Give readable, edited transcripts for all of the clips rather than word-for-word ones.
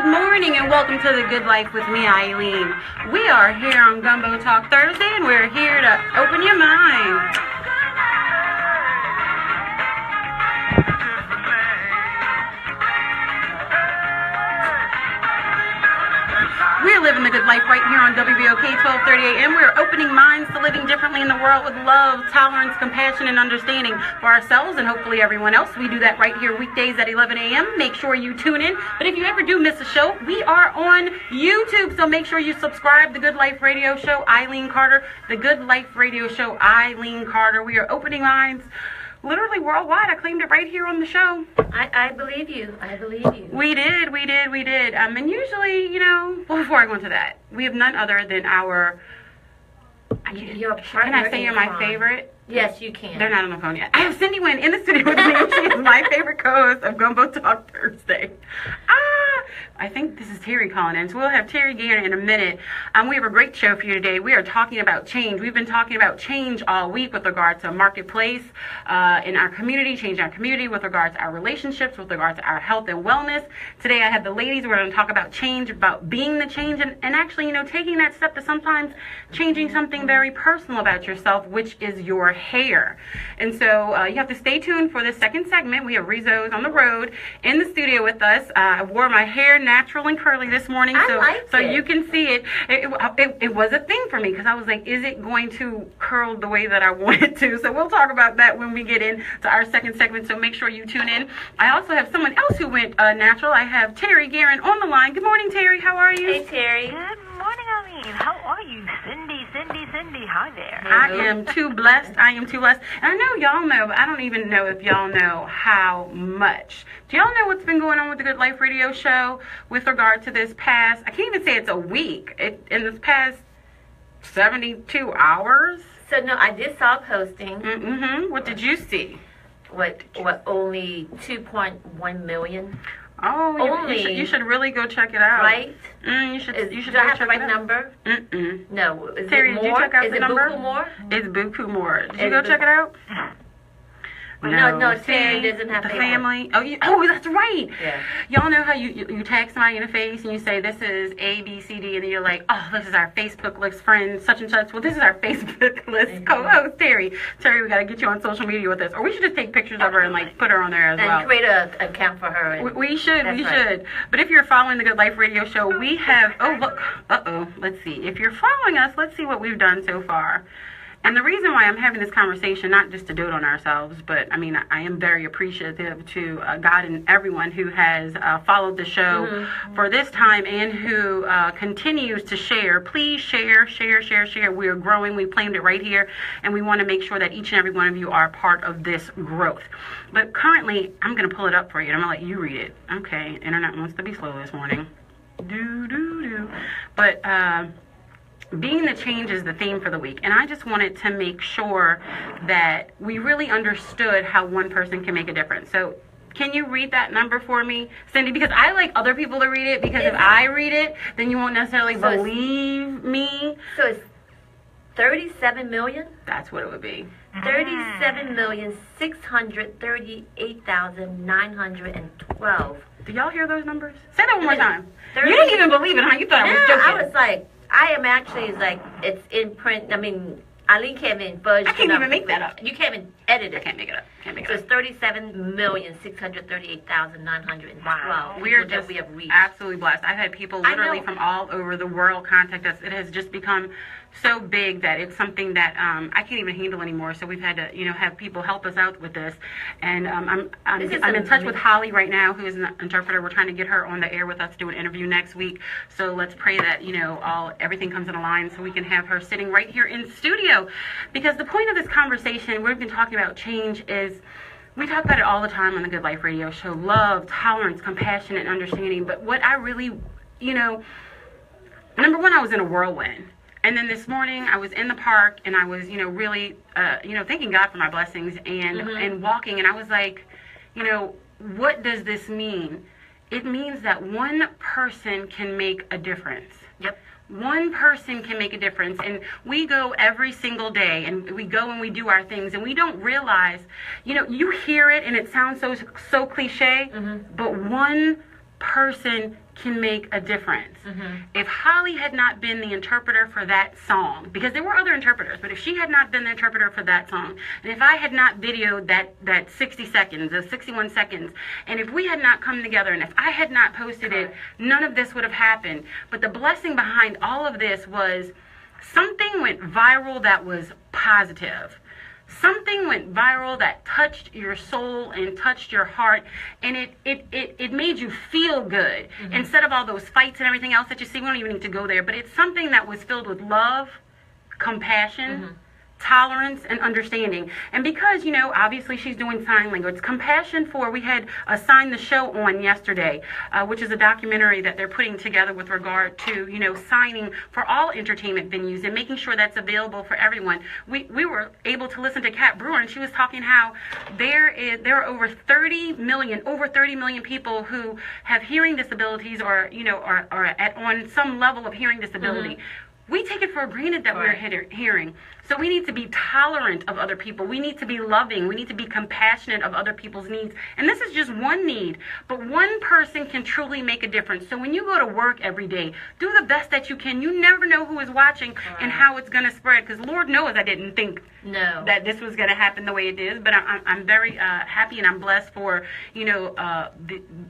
morning and welcome to The Good Life with me, Eileen. We are here on Gumbo Talk Thursday and we're here to open your mind. We're living the good life right here on WBOK 1230 AM. We're opening minds to living differently in the world with love, tolerance, compassion, and understanding for ourselves and hopefully everyone else. We do that right here weekdays at 11 a.m. Make sure you tune in. But if you ever do miss a show, we are on YouTube. So make sure you subscribe. The Good Life Radio Show, Eileen Carter. The Good Life Radio Show, Eileen Carter. We are opening minds literally worldwide. I claimed it right here on the show. I believe you. I believe you. We did. And usually, well, before I go into that, we have none other than our... Your partner. Can I say you're my favorite? Yes, you can. They're not on the phone yet. I have Cindy Wynn in the studio with me. She is my favorite co-host of Gumbo Talk Thursday. I think this is Terry calling in. So we'll have Terry Gainer in a minute. We have a great show for you today. We are talking about change. We've been talking about change all week with regard to marketplace in our community, change in our community, with regard to our relationships, with regard to our health and wellness. Today I have the ladies. We're going to talk about change, about being the change, and actually, taking that step to sometimes changing something very personal about yourself, which is your hair. And so you have to stay tuned for this second segment. We have Rizo's on the road in the studio with us. I wore my hair natural and curly this morning, so you can see it. It was a thing for me because I was like, is it going to curl the way that I want it to? So we'll talk about that when we get into our second segment, so make sure you tune in. I also have someone else who went natural. I have Terry Guerin on the line. Good morning, Terry. How are you? Hey, Terry. Good morning, Eileen. How are you? Cindy. Hi there. I am too blessed. And I know y'all know, but I don't even know if y'all know how much. Do y'all know what's been going on with the Good Life Radio Show with regard to this past, I can't even say it's a week, in this past 72 hours? So, no, I just saw posting. Mm-hmm. What did you see? What, only 2.1 million? Oh, you should really go check it out. Right? You should do I have the right number? Mm-mm. No. Is Terry, it more? Did you check out the number? Is it buku more? It's buku more. Did you go check it out? No, Terry doesn't have the to. family. Oh, that's right. Yeah. Y'all know how you tag somebody in the face and you say, this is A, B, C, D, and then you're like, oh, this is our Facebook list friend, such and such. Well, this is our Facebook list co-host, Terry. Terry, we got to get you on social media with us. Or we should just take pictures of her and, put her on there as well. And create an account for her. We should. But if you're following the Good Life Radio Show, we have, let's see. If you're following us, let's see what we've done so far. And the reason why I'm having this conversation, not just to dote on ourselves, but I am very appreciative to God and everyone who has followed the show for this time and who continues to share. Please share. We are growing. We've claimed it right here, and we want to make sure that each and every one of you are part of this growth. But currently, I'm going to pull it up for you, and I'm going to let you read it. Okay, internet wants to be slow this morning. But being the change is the theme for the week, and I just wanted to make sure that we really understood how one person can make a difference. So can you read that number for me, Cindy? Because I like other people to read it, because if I read it, then you won't necessarily believe me. So it's 37 million? That's what it would be. 37,638,912. Do y'all hear those numbers? Say that one more time. You didn't even believe it, huh? You thought I was joking. I was like, I am actually it's in print. Eileen can't even fudge. I can't even make that up. You can't even edit it. I can't make it up. So it's 37,638,912. Wow. We have reached. Absolutely blessed. I've had people literally from all over the world contact us. It has just become so big that it's something that I can't even handle anymore. So we've had to, have people help us out with this. And I'm in touch with Holly right now, who is an interpreter. We're trying to get her on the air with us to do an interview next week. So let's pray that everything comes in a line so we can have her sitting right here in studio. Because the point of this conversation, we've been talking about change, is we talk about it all the time on the Good Life Radio Show. Love, tolerance, compassion, and understanding. But what I really, number one, I was in a whirlwind. And then this morning I was in the park and I was, really, thanking God for my blessings and walking. And I was like, what does this mean? It means that one person can make a difference. Yep. One person can make a difference. And we go every single day and we go and we do our things and we don't realize, you hear it and it sounds so cliche, but one person can make a difference. If Holly had not been the interpreter for that song, because there were other interpreters, but if she had not been the interpreter for that song, and if I had not videoed that 60 seconds or 61 seconds, and if we had not come together, and if I had not posted it, none of this would have happened. But the blessing behind all of this was something went viral that was positive. Something went viral that touched your soul and touched your heart, and it made you feel good. Instead of all those fights and everything else that you see, we don't even need to go there, but it's something that was filled with love, compassion, tolerance, and understanding. And because, you know, obviously she's doing sign language, compassion for, we had Sign the Show on yesterday, which is a documentary that they're putting together with regard to, you know, signing for all entertainment venues and making sure that's available for everyone. We were able to listen to Kat Brewer, and she was talking how there are over 30 million people who have hearing disabilities, or, you know, are on some level of hearing disability. We take it for granted that we're hearing. So we need to be tolerant of other people. We need to be loving. We need to be compassionate of other people's needs. And this is just one need, but one person can truly make a difference. So when you go to work every day, do the best that you can. You never know who is watching and how it's going to spread, because Lord knows I didn't think that this was going to happen the way it is. But I'm very happy, and I'm blessed for, you know,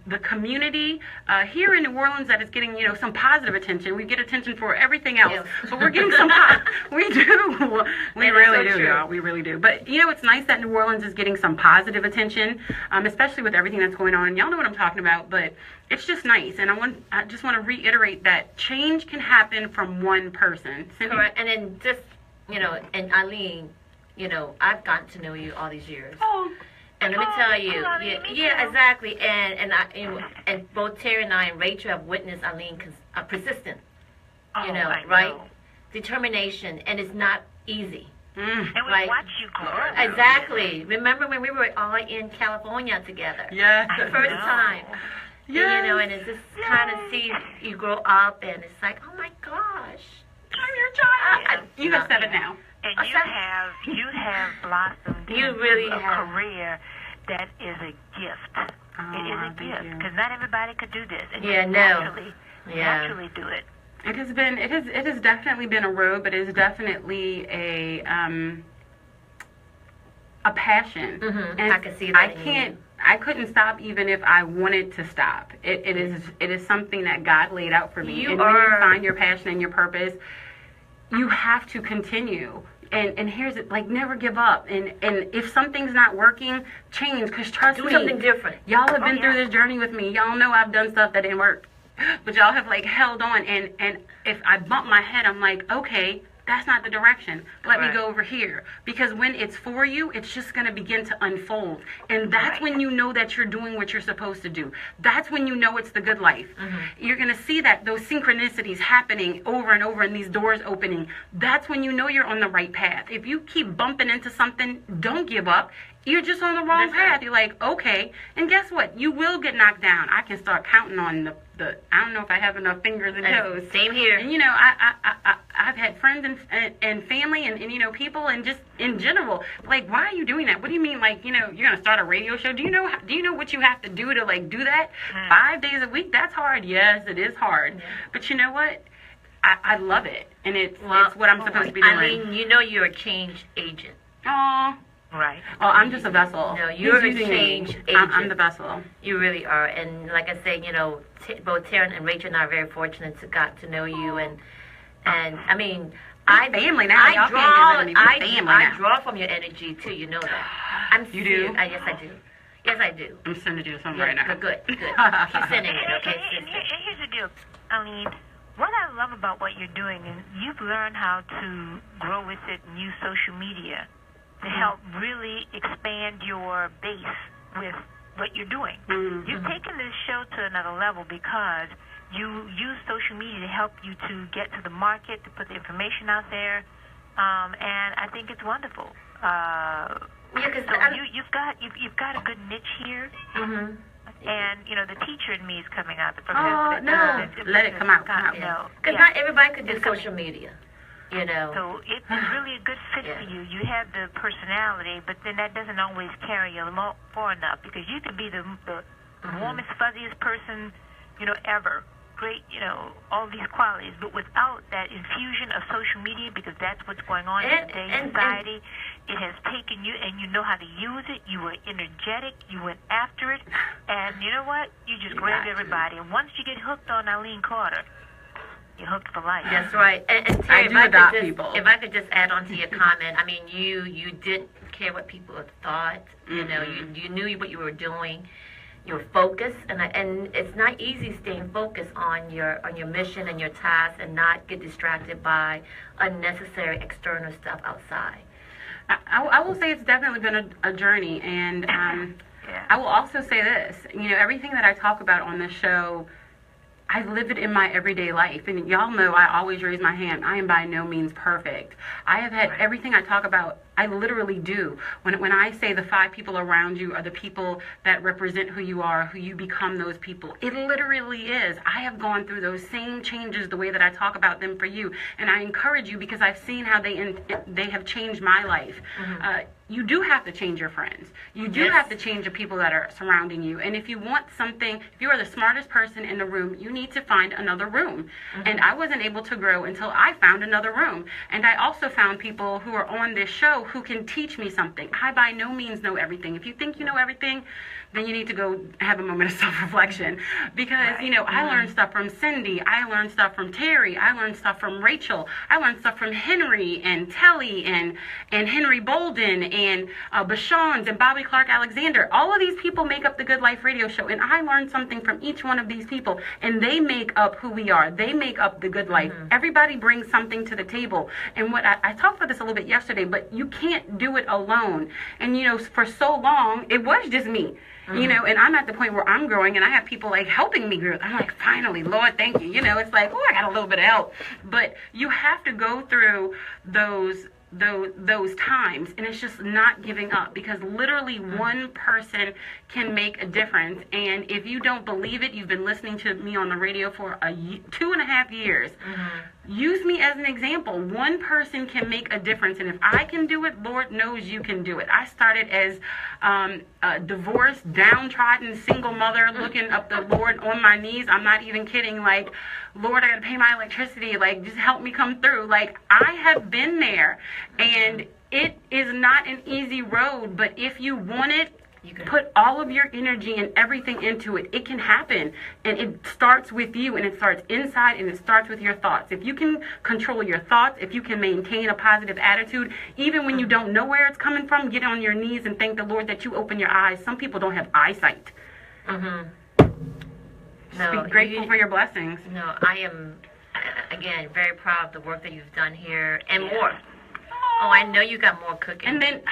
the community here in New Orleans that is getting, you know, some positive attention. We get attention for everything else, but we're getting some we do. We really do, y'all. We really do. But, you know, it's nice that New Orleans is getting some positive attention, especially with everything that's going on. And y'all know what I'm talking about, but it's just nice. And I just want to reiterate that change can happen from one person. Cindy? Correct. And then just, you know, and Eileen, you know, I've gotten to know you all these years. Oh. And let me tell you, yeah, exactly. And both Terry and I and Rachel have witnessed Eileen persistent, you know, right? Determination, and it's not easy. And we watch you grow. Exactly. Remember when we were all in California together? Yeah. The first time. Yeah. You know, and it's just kind of see you grow up, and it's like, oh my gosh. I'm your child. You have 7 now. And you have blossomed You really into a have. career that is a gift. It is a gift, because not everybody could do this. And Yeah, you no. naturally do it. It has definitely been a road, but it is definitely a passion. And I can see that. I couldn't stop even if I wanted to stop. It is something that God laid out for me. And when you find your passion and your purpose, you have to continue. And here's it, like, never give up. And if something's not working, change, because trust me. Do something different. Y'all have been through this journey with me. Y'all know I've done stuff that didn't work. But y'all have, like, held on. And if I bump my head, I'm like, okay, that's not the direction. Let me go over here. Because when it's for you, it's just going to begin to unfold. And that's when you know that you're doing what you're supposed to do. That's when you know it's the good life. You're going to see that those synchronicities happening over and over, and these doors opening. That's when you know you're on the right path. If you keep bumping into something, don't give up. You're just on the wrong path. You're like, okay. And guess what? You will get knocked down. I can start counting on the I don't know if I have enough fingers and toes. Same here. And, you know, I've had friends and family and, you know, people, and just in general, like, why are you doing that? What do you mean, like, you know, you're going to start a radio show? Do you know what you have to do to, like, do that? 5 days a week? That's hard. Yes, it is hard. But you know what? I love it. And it's what I'm supposed to be doing. I mean, you know you're a change agent. Aw. Right. Oh, I'm just a vessel. No, you're a change agent. I'm the vessel. You really are. And like I said, you know, both Taryn and Rachel and I are very fortunate to got to know you. And I mean, family now. Y'all can't get rid of me. I draw from your energy too. You know that. You do? Yes, I do. Yes, I do. I'm sending you something right now. Good. Keep sending it, okay? And here's the deal. I mean, what I love about what you're doing is you've learned how to grow with it and use social media to help really expand your base with what you're doing. You've taken this show to another level because you use social media to help you to get to the market, to put the information out there, and I think it's wonderful. You've got a good niche here. And, you know, the teacher in me is coming out. Let it come out. Because not everybody could do social media. You know. So it's really a good fit for you. You have the personality, but then that doesn't always carry you far enough, because you could be the warmest, fuzziest person ever. Great, all these qualities, but without that infusion of social media, because that's what's going on in today's society, it has taken you, and you know how to use it. You were energetic. You went after it, and you know what? You just grabbed everybody. And once you get hooked on Eileen Carter, you're hooked for life. That's right. And Terry, if I could just add on to your comment, I mean, you didn't care what people thought. You know, you knew what you were doing. Your focus, and it's not easy staying focused on your mission and your task, and not get distracted by unnecessary external stuff outside. I will say it's definitely been a journey, and I will also say this: everything that I talk about on this show, I live it in my everyday life. And y'all know I always raise my hand. I am by no means perfect. I have had everything I talk about, I literally do. When I say the 5 people around you are the people that represent who you are, who you become those people, it literally is. I have gone through those same changes the way that I talk about them for you. And I encourage you because I've seen how they have changed my life. You do have to change your friends. You do have to change the people that are surrounding you. And if you want something, if you are the smartest person in the room, you need to find another room. And I wasn't able to grow until I found another room. And I also found people who are on this show who can teach me something. I by no means know everything. If you think you know everything, then you need to go have a moment of self-reflection. Because, I learned stuff from Cindy. I learned stuff from Terry. I learned stuff from Rachel. I learned stuff from Henry and Telly and Henry Bolden and Bashans and Bobby Clark Alexander. All of these people make up the Good Life Radio Show. And I learned something from each one of these people. And they make up who we are. They make up the good life. Everybody brings something to the table. And what I talked about this a little bit yesterday, but you can't do it alone. And, for so long, it was just me. And I'm at the point where I'm growing and I have people like helping me grow. I'm like, finally, Lord, thank you. It's like, oh, I got a little bit of help. But you have to go through those times, and it's just not giving up, because literally one person can make a difference. And if you don't believe it, you've been listening to me on the radio for 2.5 years. Use me as an example. One person can make a difference, and if I can do it, Lord knows you can do it. I started as a divorced, downtrodden, single mother, looking up the Lord on my knees. I'm not even kidding. Like, Lord, I got to pay my electricity. Like, just help me come through. Like, I have been there, and it is not an easy road, but if you want it, put all of your energy and everything into it. It can happen, and it starts with you, and it starts inside, and it starts with your thoughts. If you can control your thoughts, if you can maintain a positive attitude, even when you don't know where it's coming from, get on your knees and thank the Lord that you open your eyes. Some people don't have eyesight. Just be grateful for your blessings. No, I am, again, very proud of the work that you've done here, and more. Oh, I know you got more cooking. And then,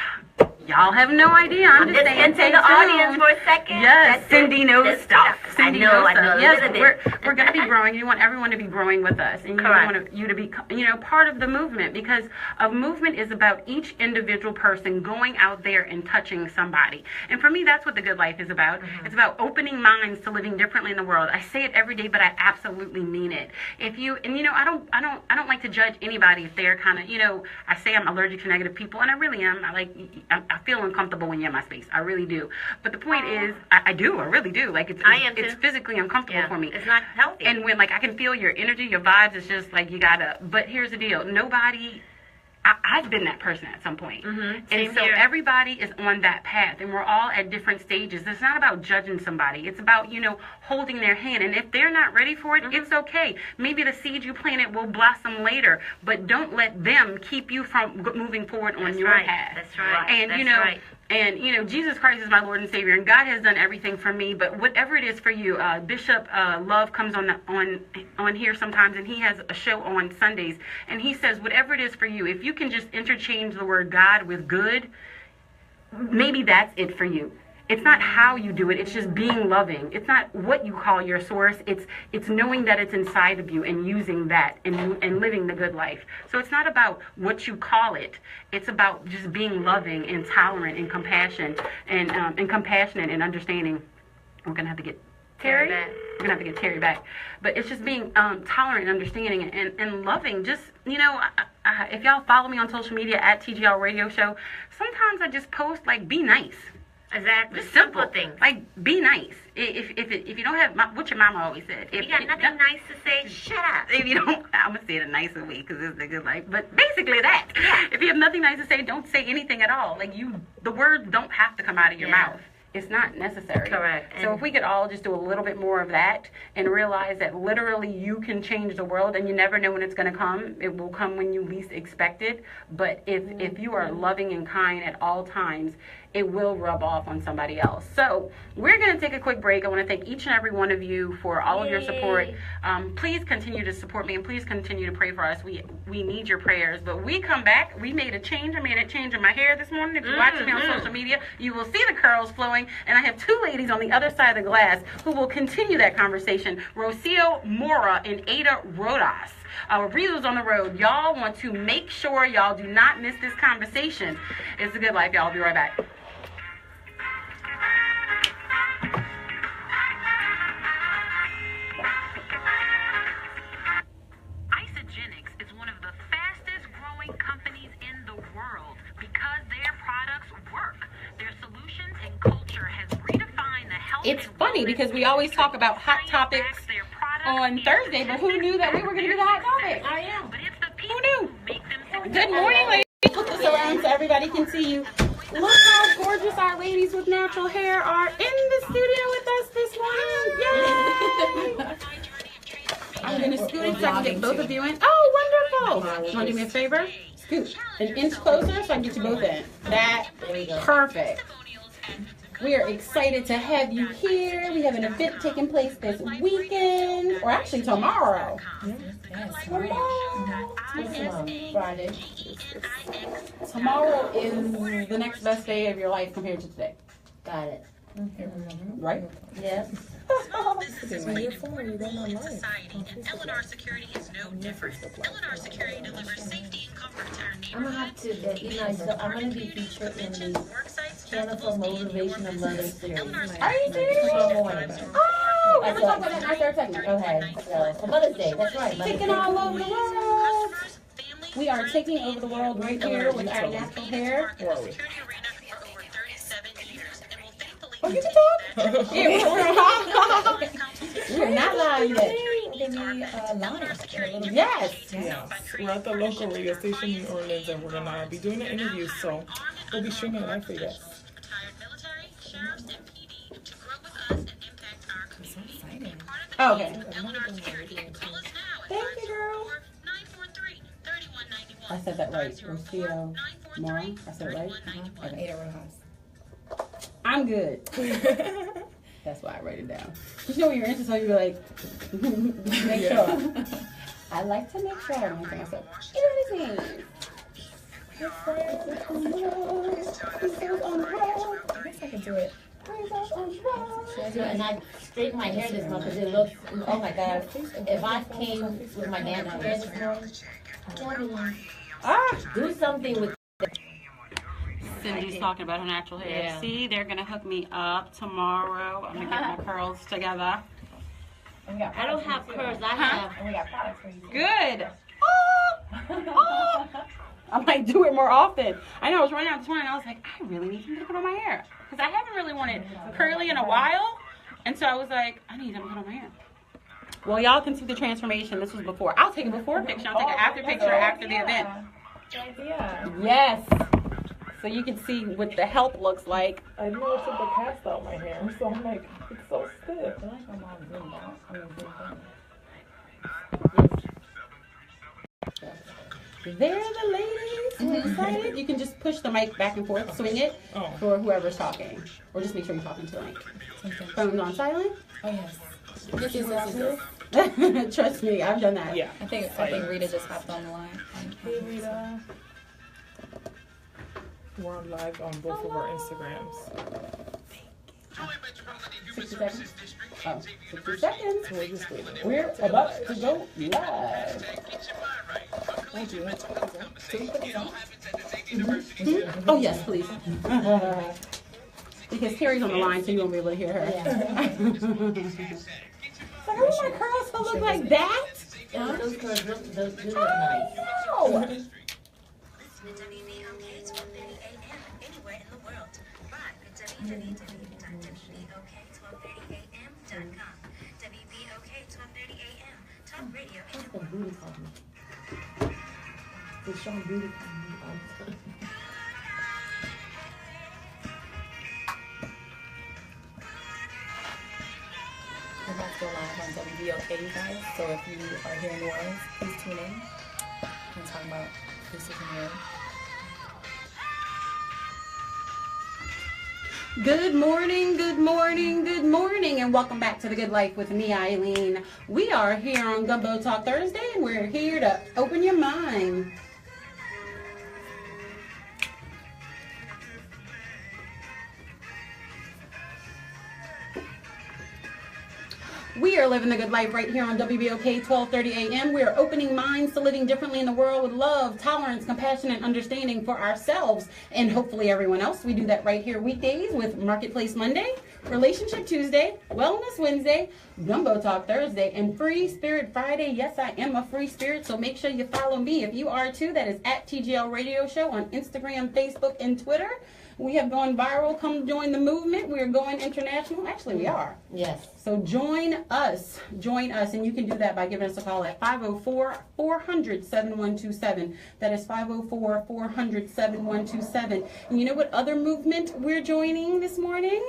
y'all have no idea. I'm just saying, into the audience for a second. Yes, Cindy knows stuff. Cindy knows stuff. Yes, we're going to be growing. You want everyone to be growing with us, and you want you to be, part of the movement, because a movement is about each individual person going out there and touching somebody. And for me, that's what the Good Life is about. It's about opening minds to living differently in the world. I say it every day, but I absolutely mean it. If you, and I don't like to judge anybody if they're kind of, I say I'm allergic to negative people, and I really am. I feel uncomfortable when you're in my space. I really do. But the point is, I really do. Like, it's physically uncomfortable for me. It's not healthy. And when, I can feel your energy, your vibes, it's just like, you gotta, but here's the deal. I've been that person at some point. And so everybody is on that path, and we're all at different stages. It's not about judging somebody. It's about, holding their hand. And if they're not ready for it, it's okay. Maybe the seed you planted will blossom later, but don't let them keep you from moving forward on your path. That's right. And, And, Jesus Christ is my Lord and Savior, and God has done everything for me. But whatever it is for you, Bishop Love comes on here sometimes, and he has a show on Sundays. And he says, whatever it is for you, if you can just interchange the word God with good, maybe that's it for you. It's not how you do it. It's just being loving. It's not what you call your source. It's knowing that it's inside of you and using that and living the good life. So it's not about what you call it. It's about just being loving and tolerant and compassionate and understanding. We're gonna have to get Terry. We're gonna have to get Terry back. But it's just being tolerant and understanding and loving. Just if y'all follow me on social media at TGL Radio Show, sometimes I just post be nice. Exactly. Just simple things. Like, be nice. If you don't have, what your mama always said. If you got nothing nice to say, shut up. If you don't, I'm going to say it a nicer way because it's a good life. But basically that. If you have nothing nice to say, don't say anything at all. Like, the words don't have to come out of your mouth. It's not necessary. Correct. So if we could all just do a little bit more of that and realize that literally you can change the world, and you never know when it's going to come. It will come when you least expect it. But if you are loving and kind at all times, it will rub off on somebody else. So we're going to take a quick break. I want to thank each and every one of you for all of your support. Please continue to support me, and please continue to pray for us. We need your prayers. But we come back. We made a change. I made a change in my hair this morning. If you're watching me on social media, you will see the curls flowing. And I have two ladies on the other side of the glass who will continue that conversation. Rocio Mora and Ada Rodas. Rizo's on the road. Y'all want to make sure y'all do not miss this conversation. It's a good life, y'all. I'll be right back. It's funny because we always talk about hot topics on Thursday, but who knew that we were going to do the hot topic? I am. Who knew? Good morning, ladies. Put this around so everybody can see you. Look how gorgeous our ladies with natural hair are in the studio with us this morning. Yay! I'm going to scoot it so I can get both of you in. Oh, wonderful. You want to do me a favor? Scoot an inch closer so I can get you both in. Perfect. We are excited to have you here. We have an event taking place this weekend, or actually tomorrow. Tomorrow. Friday. Tomorrow is the next best day of your life compared to today. Got it. Right? Yes. Eleanor Security is no different. Eleanor Security delivers safety and comfort to our neighborhood. I'm gonna have to, so I'm gonna be featured in the Channel for Motivation of London series. Are you serious? Tomorrow morning. Oh, we're talking about that in our third segment. Okay, so for Mother's Day, that's right. Taking all over the world. We are taking over the world right here with our natural hair. Oh, you can talk? We're not lying yet. Yes. We're at the local radio station in New Orleans, and we're going to be doing an interview, so we'll be streaming it live for you guys. Oh, okay. Thank you, girl. I said that right. Rocio Mora. I said it right? Okay. I'm good. That's why I write it down. You know when you're into something, you're like, make sure. I like to make sure I don't think myself. Everything. I guess I can do it. And I straightened my hair this month because it looks, oh my God. If I came with my natural hair this morning, do something with Cindy's talking about her natural hair. Yeah. See, they're going to hook me up tomorrow. I'm going to get my curls together. I don't have curls. I have. And we got products for you. Good. Oh. I might do it more often. I know I was running out this morning. I was like, I really need something to put on my hair. Because I haven't really wanted curly in a while. And so I was like, I need something to put on my hair. Well, y'all can see the transformation. This was before. I'll take a before picture. I'll take an after picture after the event. Yes. So you can see what the help looks like. I know I took the cast out my hair, so I'm like, it's so stiff. There the ladies. We're excited. You can just push the mic back and forth, swing it for whoever's talking. Or just make sure you're talking to like phones on silent. Oh, yes. Trust me, I've done that. Yeah. I think Rita just hopped on the line. Hey, Rita. We're on live on both of our Instagrams. 60 seconds. Oh, 60 seconds. We're just waiting. We're about to go live. Thank you. Oh, yes, please. Because Terry's on the line, so you won't be able to hear her. So how do my curls still look like that? Those curls look nice. No. www.ok1230am.com. WBOK1230am. Talk radio. That's the booty call me. It's Sean Booty call me all the time. We're about to go live on WBOK, you guys. So if you are here in New Orleans, please tune in. We're talking about Rizo in the Road. Good morning, good morning, good morning, and welcome back to The Good Life with me, Eileen. We are here on Gumbo Talk Thursday, and we're here to open your mind. We are living the good life right here on WBOK 1230 AM. We are opening minds to living differently in the world with love, tolerance, compassion, and understanding for ourselves and hopefully everyone else. We do that right here weekdays with Marketplace Monday, Relationship Tuesday, Wellness Wednesday, Gumbo Talk Thursday, and Free Spirit Friday. Yes, I am a free spirit, so make sure you follow me. If you are too, that is at TGL Radio Show on Instagram, Facebook, and Twitter. We have gone viral. Come join the movement. We are going international. Actually, we are. Yes. So join us, and you can do that by giving us a call at 504-400-7127. That is 504-400-7127. And you know what other movement we're joining this morning?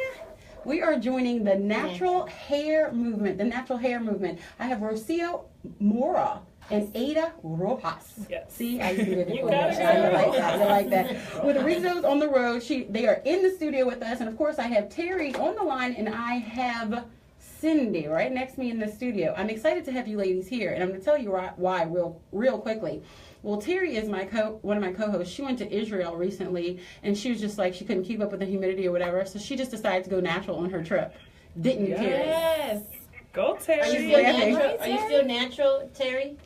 We are joining the natural hair movement. The natural hair movement. I have Rocio Mora and Ada Rojas. Yes. See, I did it. You You got it, like girl. that. You like that. With Rizo's on the road, they are in the studio with us, and of course I have Terry on the line, and I have Cindy right next to me in the studio. I'm excited to have you ladies here, and I'm going to tell you why real quickly. Well, Terry is one of my co-hosts. She went to Israel recently, and she was just like, she couldn't keep up with the humidity or whatever, so she just decided to go natural on her trip. Didn't you, Terry? Yes. Go, Terry. Are you still Yeah. natural? Are you still natural, Terry?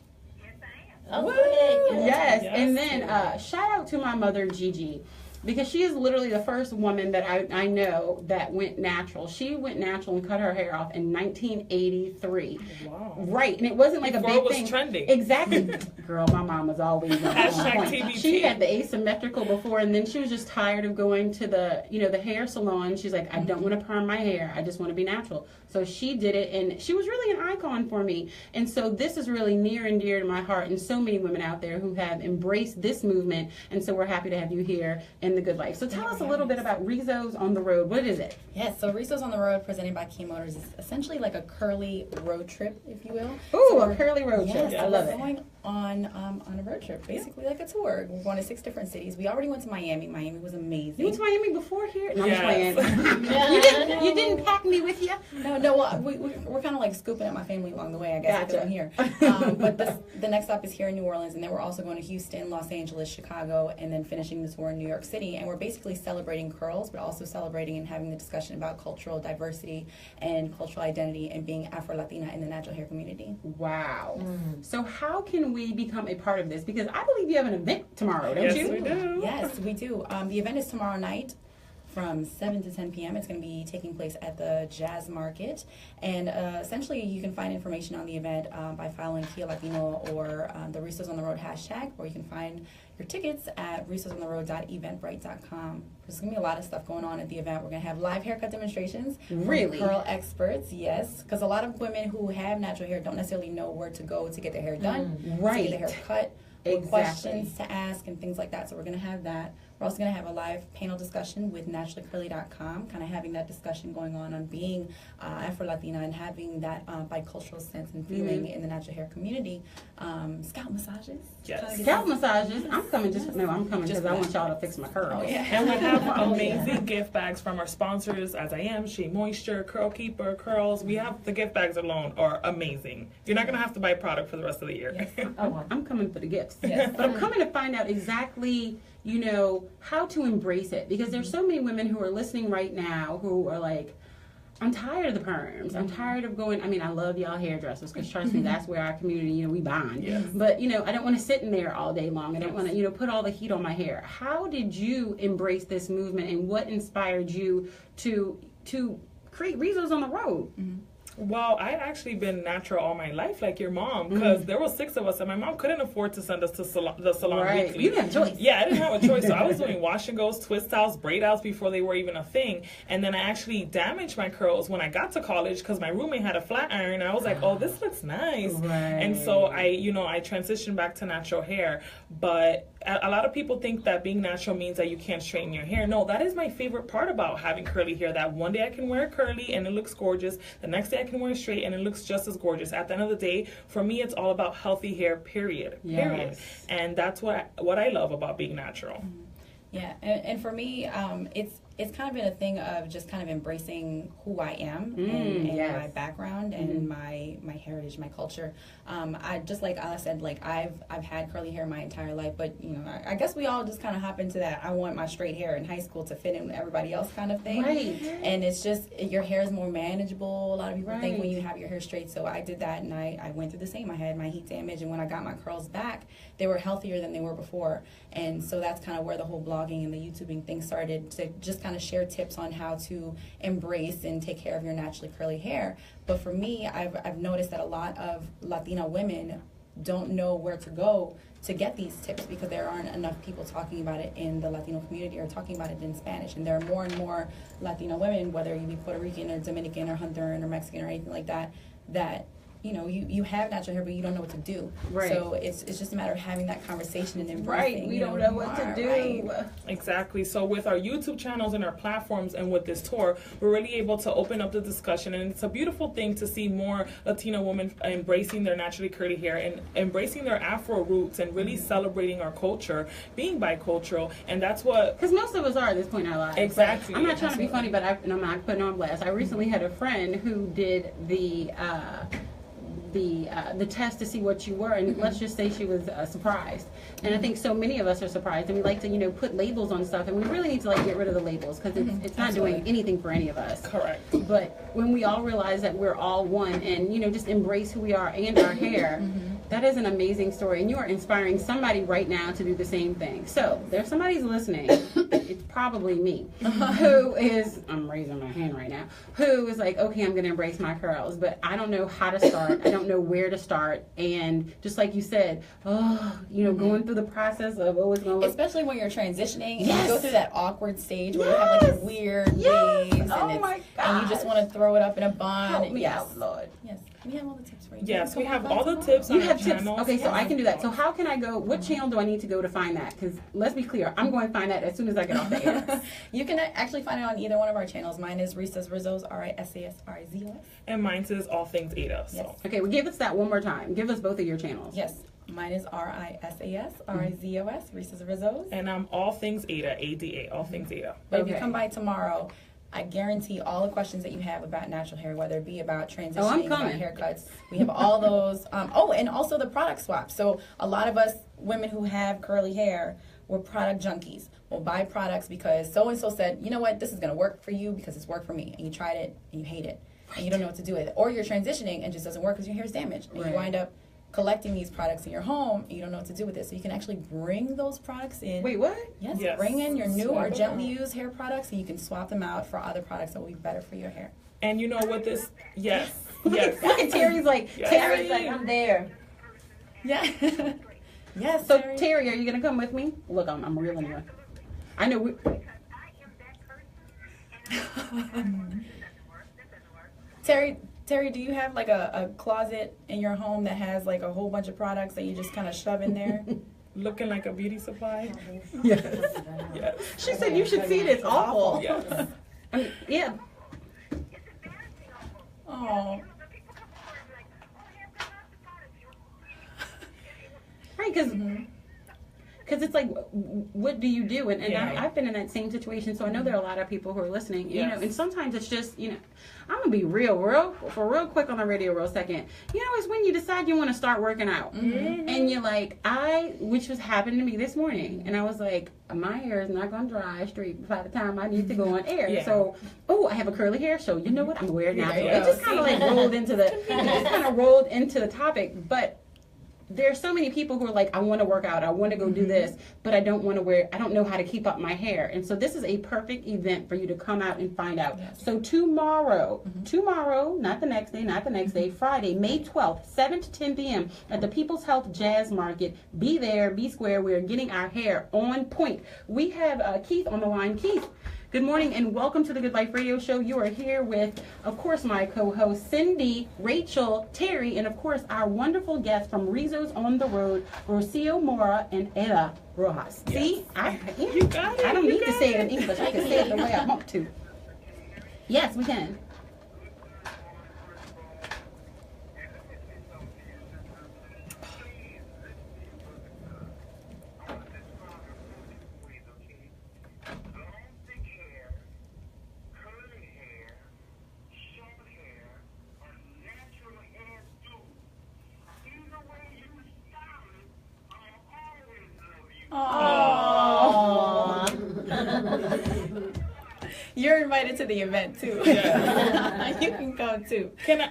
Oh, Woo! go ahead. Yes, Yes, and then shout out to my mother, Gigi, because she is literally the first woman that I know that went natural. She went natural and cut her hair off in 1983. Wow. Right, and it wasn't like Before a big it was thing. trending. Exactly. Girl, my mom was always on Hashtag point. TBT. She had the asymmetrical before, and then she was just tired of going to the hair salon. She's like, I don't want to perm my hair. I just want to be natural. So she did it, and she was really an icon for me. And so this is really near and dear to my heart, and so many women out there who have embraced this movement. And so we're happy to have you here in The Good Life. So tell us a little bit about Rizo's on the Road. What is it? Yes, so Rizo's on the Road, presented by Key Motors, is essentially like a curly road trip, if you will. Ooh, So a curly road trip. Yes, I love we're it. going on a road trip, basically like a tour. We're going to 6 different cities. We already went to Miami. Miami was amazing. You went to Miami before here? No, I'm just Yes. playing. You didn't pack me with you? No, well, we're kind of like scooping at my family along the way, I guess, because Gotcha. I'm here. But the next stop is here in New Orleans, and then we're also going to Houston, Los Angeles, Chicago, and then finishing the tour in New York City. And we're basically celebrating curls, but also celebrating and having the discussion about cultural diversity and cultural identity and being Afro-Latina in the natural hair community. Wow. So how can we become a part of this? Because I believe you have an event tomorrow, don't Yes, you? we do. Yes, we do. The event is tomorrow night from 7 to 10 p.m. It's going to be taking place at the Jazz Market. And essentially, you can find information on the event by following Kia Latino or the Rizos on the Road hashtag, or you can find your tickets at rizosontheroad.eventbrite.com. There's going to be a lot of stuff going on at the event. We're going to have live haircut demonstrations Really? from curl experts, yes, because a lot of women who have natural hair don't necessarily know where to go to get their hair done, to Right. get their hair cut, or Exactly. questions to ask and things like that. So we're going to have that. We're also going to have a live panel discussion with naturallycurly.com, kind of having that discussion going on being Afro-Latina and having that bicultural sense and feeling in the natural hair community. Scalp massages. Yes. Kinda get Scalp that- massages. I'm coming I'm coming Just because I want that. y'all to fix my curls. And we have amazing gift bags from our sponsors, As I Am, Shea Moisture, Curl Keeper, Curls. We have the gift bags alone are amazing. You're not going to have to buy product for the rest of the year. Oh, I'm coming for the gifts. Yes. But I'm coming to find out exactly, how to embrace it. Because there's so many women who are listening right now who are like, I'm tired of the perms. I'm tired of going. I mean, I love y'all hairdressers because trust me, that's where our community, we bond. Yes. But, I don't want to sit in there all day long. I don't want to, put all the heat on my hair. How did you embrace this movement and what inspired you to create Rizo's on the Road? Well, I actually been natural all my life, like your mom, because there were 6 of us, and my mom couldn't afford to send us to the salon weekly. You didn't have a choice. Yeah, I didn't have a choice, so I was doing wash and goes, twist outs, braid outs before they were even a thing, and then I actually damaged my curls when I got to college because my roommate had a flat iron, and I was like, oh, this looks nice, and so I transitioned back to natural hair, but a lot of people think that being natural means that you can't straighten your hair. No, that is my favorite part about having curly hair, that one day I can wear curly and it looks gorgeous, the next day I can wear straight and it looks just as gorgeous. At the end of the day, for me, it's all about healthy hair, period. And that's what I love about being natural. Yeah, and for me, it's kind of been a thing of just kind of embracing who I am and my background and my heritage, my culture. I just like Ala said, like I've had curly hair my entire life, but I guess we all just kind of hop into that. I want my straight hair in high school to fit in with everybody else kind of thing. Right. And it's just your hair is more manageable. A lot of people think when you have your hair straight. So I did that, and I went through the same. I had my heat damage, and when I got my curls back, they were healthier than they were before. And so that's kind of where the whole blogging and the YouTubing thing started, to just kind of share tips on how to embrace and take care of your naturally curly hair. But for me, I've noticed that a lot of Latina women don't know where to go to get these tips because there aren't enough people talking about it in the Latino community or talking about it in Spanish. And there are more and more Latino women, whether you be Puerto Rican or Dominican or Honduran or Mexican or anything like that, that you have natural hair, but you don't know what to do. Right. So it's just a matter of having that conversation and embracing. Right. We don't know what to do. Right. Exactly. So with our YouTube channels and our platforms and with this tour, we're really able to open up the discussion, and it's a beautiful thing to see more Latino women embracing their naturally curly hair and embracing their Afro roots and really celebrating our culture, being bicultural, and that's what... Because most of us are at this point in our lives. Exactly. I'm not trying to be funny, but I'm not putting on blast. I recently had a friend who did the test to see what you were, and let's just say she was surprised. And I think so many of us are surprised, and we like to put labels on stuff, and we really need to get rid of the labels because it's not doing anything for any of us. Correct. But when we all realize that we're all one, and just embrace who we are and our hair, that is an amazing story, and you are inspiring somebody right now to do the same thing. So there's somebody's listening. It's probably me, who is, I'm raising my hand right now, who is like, okay, I'm going to embrace my curls, but I don't know how to start. I don't know where to start. And just like you said, going through the process of always going to look. Especially when you're transitioning and you go through that awkward stage where you have like a weird waves and you just want to throw it up in a bun. Help me out, Lord. Yes. We have all the tips for you. Yes, we have all the tips on our channels. Okay, so I can do that. So how can I go? What channel do I need to go to find that? Because let's be clear, I'm going to find that as soon as I get off the air. You can actually find it on either one of our channels. Mine is Rizo's, RISASRIZOS. And mine says All Things Ada. So. Yes. Okay, well, give us that one more time. Give us both of your channels. Yes. Mine is RISASRIZOS, Rizo's Rizos. And I'm All Things Ada, ADA, All Things Ada. But if you come by tomorrow, I guarantee all the questions that you have about natural hair, whether it be about transitioning, about haircuts, we have all those. And also the product swap. So a lot of us women who have curly hair, we're product junkies. We'll buy products because so-and-so said, you know what, this is going to work for you because it's worked for me. And you tried it and you hate it. And you don't know what to do with it. Or you're transitioning and it just doesn't work because your hair is damaged. And you wind up collecting these products in your home and you don't know what to do with it. So you can actually bring those products in. Wait, what? Yes. Bring in your new or gently used hair products and you can swap them out for other products that will be better for your hair. And you know what this, yes. Look at Terry's like, Terry's like, I'm there. Yeah. Yes. So Terry, are you going to come with me? Look, I'm reeling you. I know we... Terry, do you have like a closet in your home that has like a whole bunch of products that you just kind of shove in there? Looking like a beauty supply? Yes. Yes. She said you should see it. It's awful. Yes. Yeah. Oh. Right, because it's like, what do you do? And I've been in that same situation, so I know there are a lot of people who are listening. And sometimes it's just, I'm gonna be real quick on the radio real second. It's when you decide you want to start working out, and you're like, which was happening to me this morning, and I was like, my hair is not gonna dry straight by the time I need to go on air. Yeah. So, I have a curly hair, so you know what? I'm gonna wear it now. So it just kind of like rolled into the topic, but there are so many people who are like, I want to work out, I want to go do this, but I don't know how to keep up my hair. And so this is a perfect event for you to come out and find out. Yes. So tomorrow, not the next day, Friday, May 12th, 7 to 10 p.m. at the People's Health Jazz Market. Be there, be square. We're getting our hair on point. We have Keith on the line. Keith, good morning and welcome to the Good Life Radio Show. You are here with, of course, my co-host Cindy, Rachel, Terry, and of course our wonderful guests from Rizo's on the Road, Rocio Mora and Ella Rojas. Yes. See, I don't need to say it in English. I can say it the way I want to. Yes, we can. You're invited to the event too. Yeah. You can come too. Can I?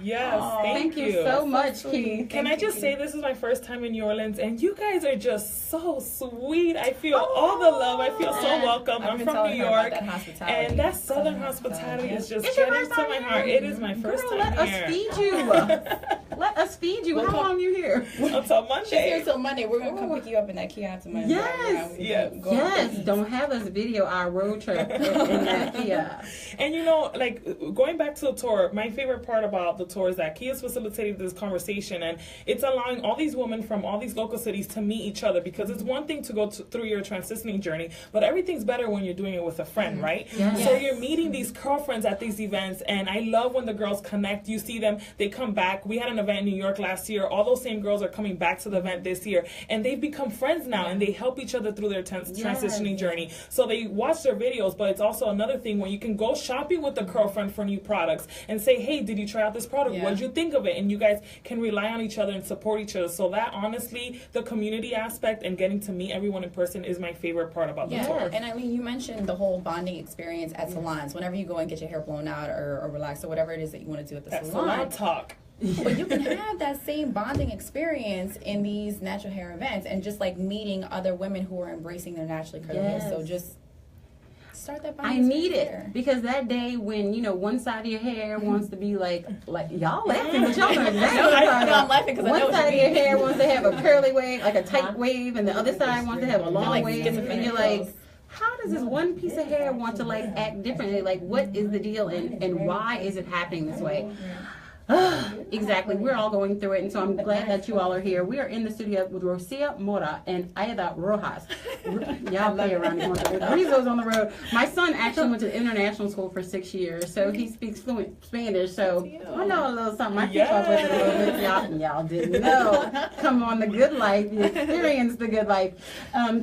Yes, thank you so much, Keith. Can I just say this is my first time in New Orleans, and you guys are just so sweet. I feel all the love. I feel so welcome. I'm from New York, and that Southern hospitality is just getting to my heart. It is my first time here. Let us feed you. Let us feed you. How long are you here? Until Monday. She's here till Monday. We're gonna come pick you up in that Kia tomorrow. Yes. Don't have us video our road trip in that Kia. And you know, like going back to the tour, my favorite part about the tour is that Kia's facilitated this conversation, and it's allowing all these women from all these local cities to meet each other, because it's one thing to go through your transitioning journey, but everything's better when you're doing it with a friend, right? Yes. So you're meeting these girlfriends at these events, and I love when the girls connect. You see them, they come back. We had an event in New York last year. All those same girls are coming back to the event this year, and they've become friends now, and they help each other through their transitioning journey. So they watch their videos, but it's also another thing when you can go shopping with a girlfriend for new products and say, hey, did you try out this product? What did you think of it? And you guys can rely on each other and support each other. So that, honestly, the community aspect and getting to meet everyone in person is my favorite part about the tour. And I mean, you mentioned the whole bonding experience at salons. Whenever you go and get your hair blown out or relax or whatever it is that you want to do at the salon. Salon talk. But you can have that same bonding experience in these natural hair events and just like meeting other women who are embracing their naturally curly hair. So just start that bonding. I need it because that day when one side of your hair wants to be like y'all laughing, but y'all know exactly what I'm laughing because one side of your hair wants to have a curly wave, like a tight wave, and the other side wants to have a long wave, and you're like, how does this one piece of hair want to like act differently? Like, what is the deal, and why is it happening this way? Exactly. We're all going through it, and so I'm glad that you all are here. We are in the studio with Rocio Mora and Aida Rojas. Y'all play around the corner. Rizo's on the road. My son actually went to international school for 6 years, so he speaks fluent Spanish, so I know a little something. I keep up with it a little bit. Y'all didn't know. Come on, the good life. You experience the good life.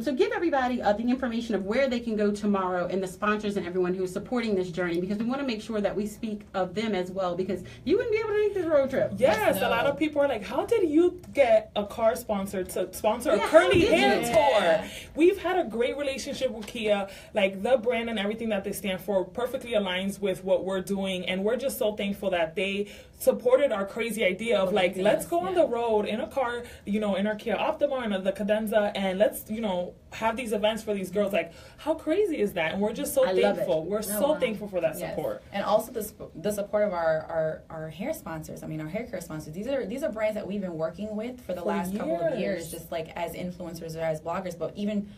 So give everybody the information of where they can go tomorrow and the sponsors and everyone who's supporting this journey, because we want to make sure that we speak of them as well, because you wouldn't be able to make this road trip. Yes, a lot of people are like, how did you get a car sponsor to sponsor a curly hair tour? We've had a great relationship with Kia. Like, the brand and everything that they stand for perfectly aligns with what we're doing, and we're just so thankful that they supported our crazy idea of like, let's go on the road in a car, in our Kia Optima and the Cadenza, and let's, have these events for these girls. Like, how crazy is that? And we're just so thankful. We're so thankful for that support. And also the support of our hair sponsors. I mean, our hair care sponsors. These are brands that we've been working with for the last couple of years, just like as influencers or as bloggers, but even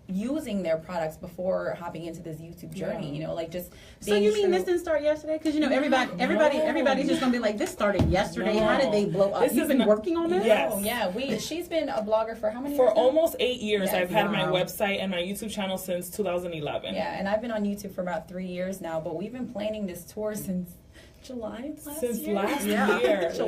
using their products before hopping into this YouTube journey, like just. So you mean this didn't start yesterday? Because everybody's just gonna be like, this started yesterday. How did they blow up? You've been working on this? Yes. Oh, yeah. She's been a blogger for how many years? For almost 8 years. I've had my website and my YouTube channel since 2011. Yeah, and I've been on YouTube for about 3 years now. But we've been planning this tour since July last year. So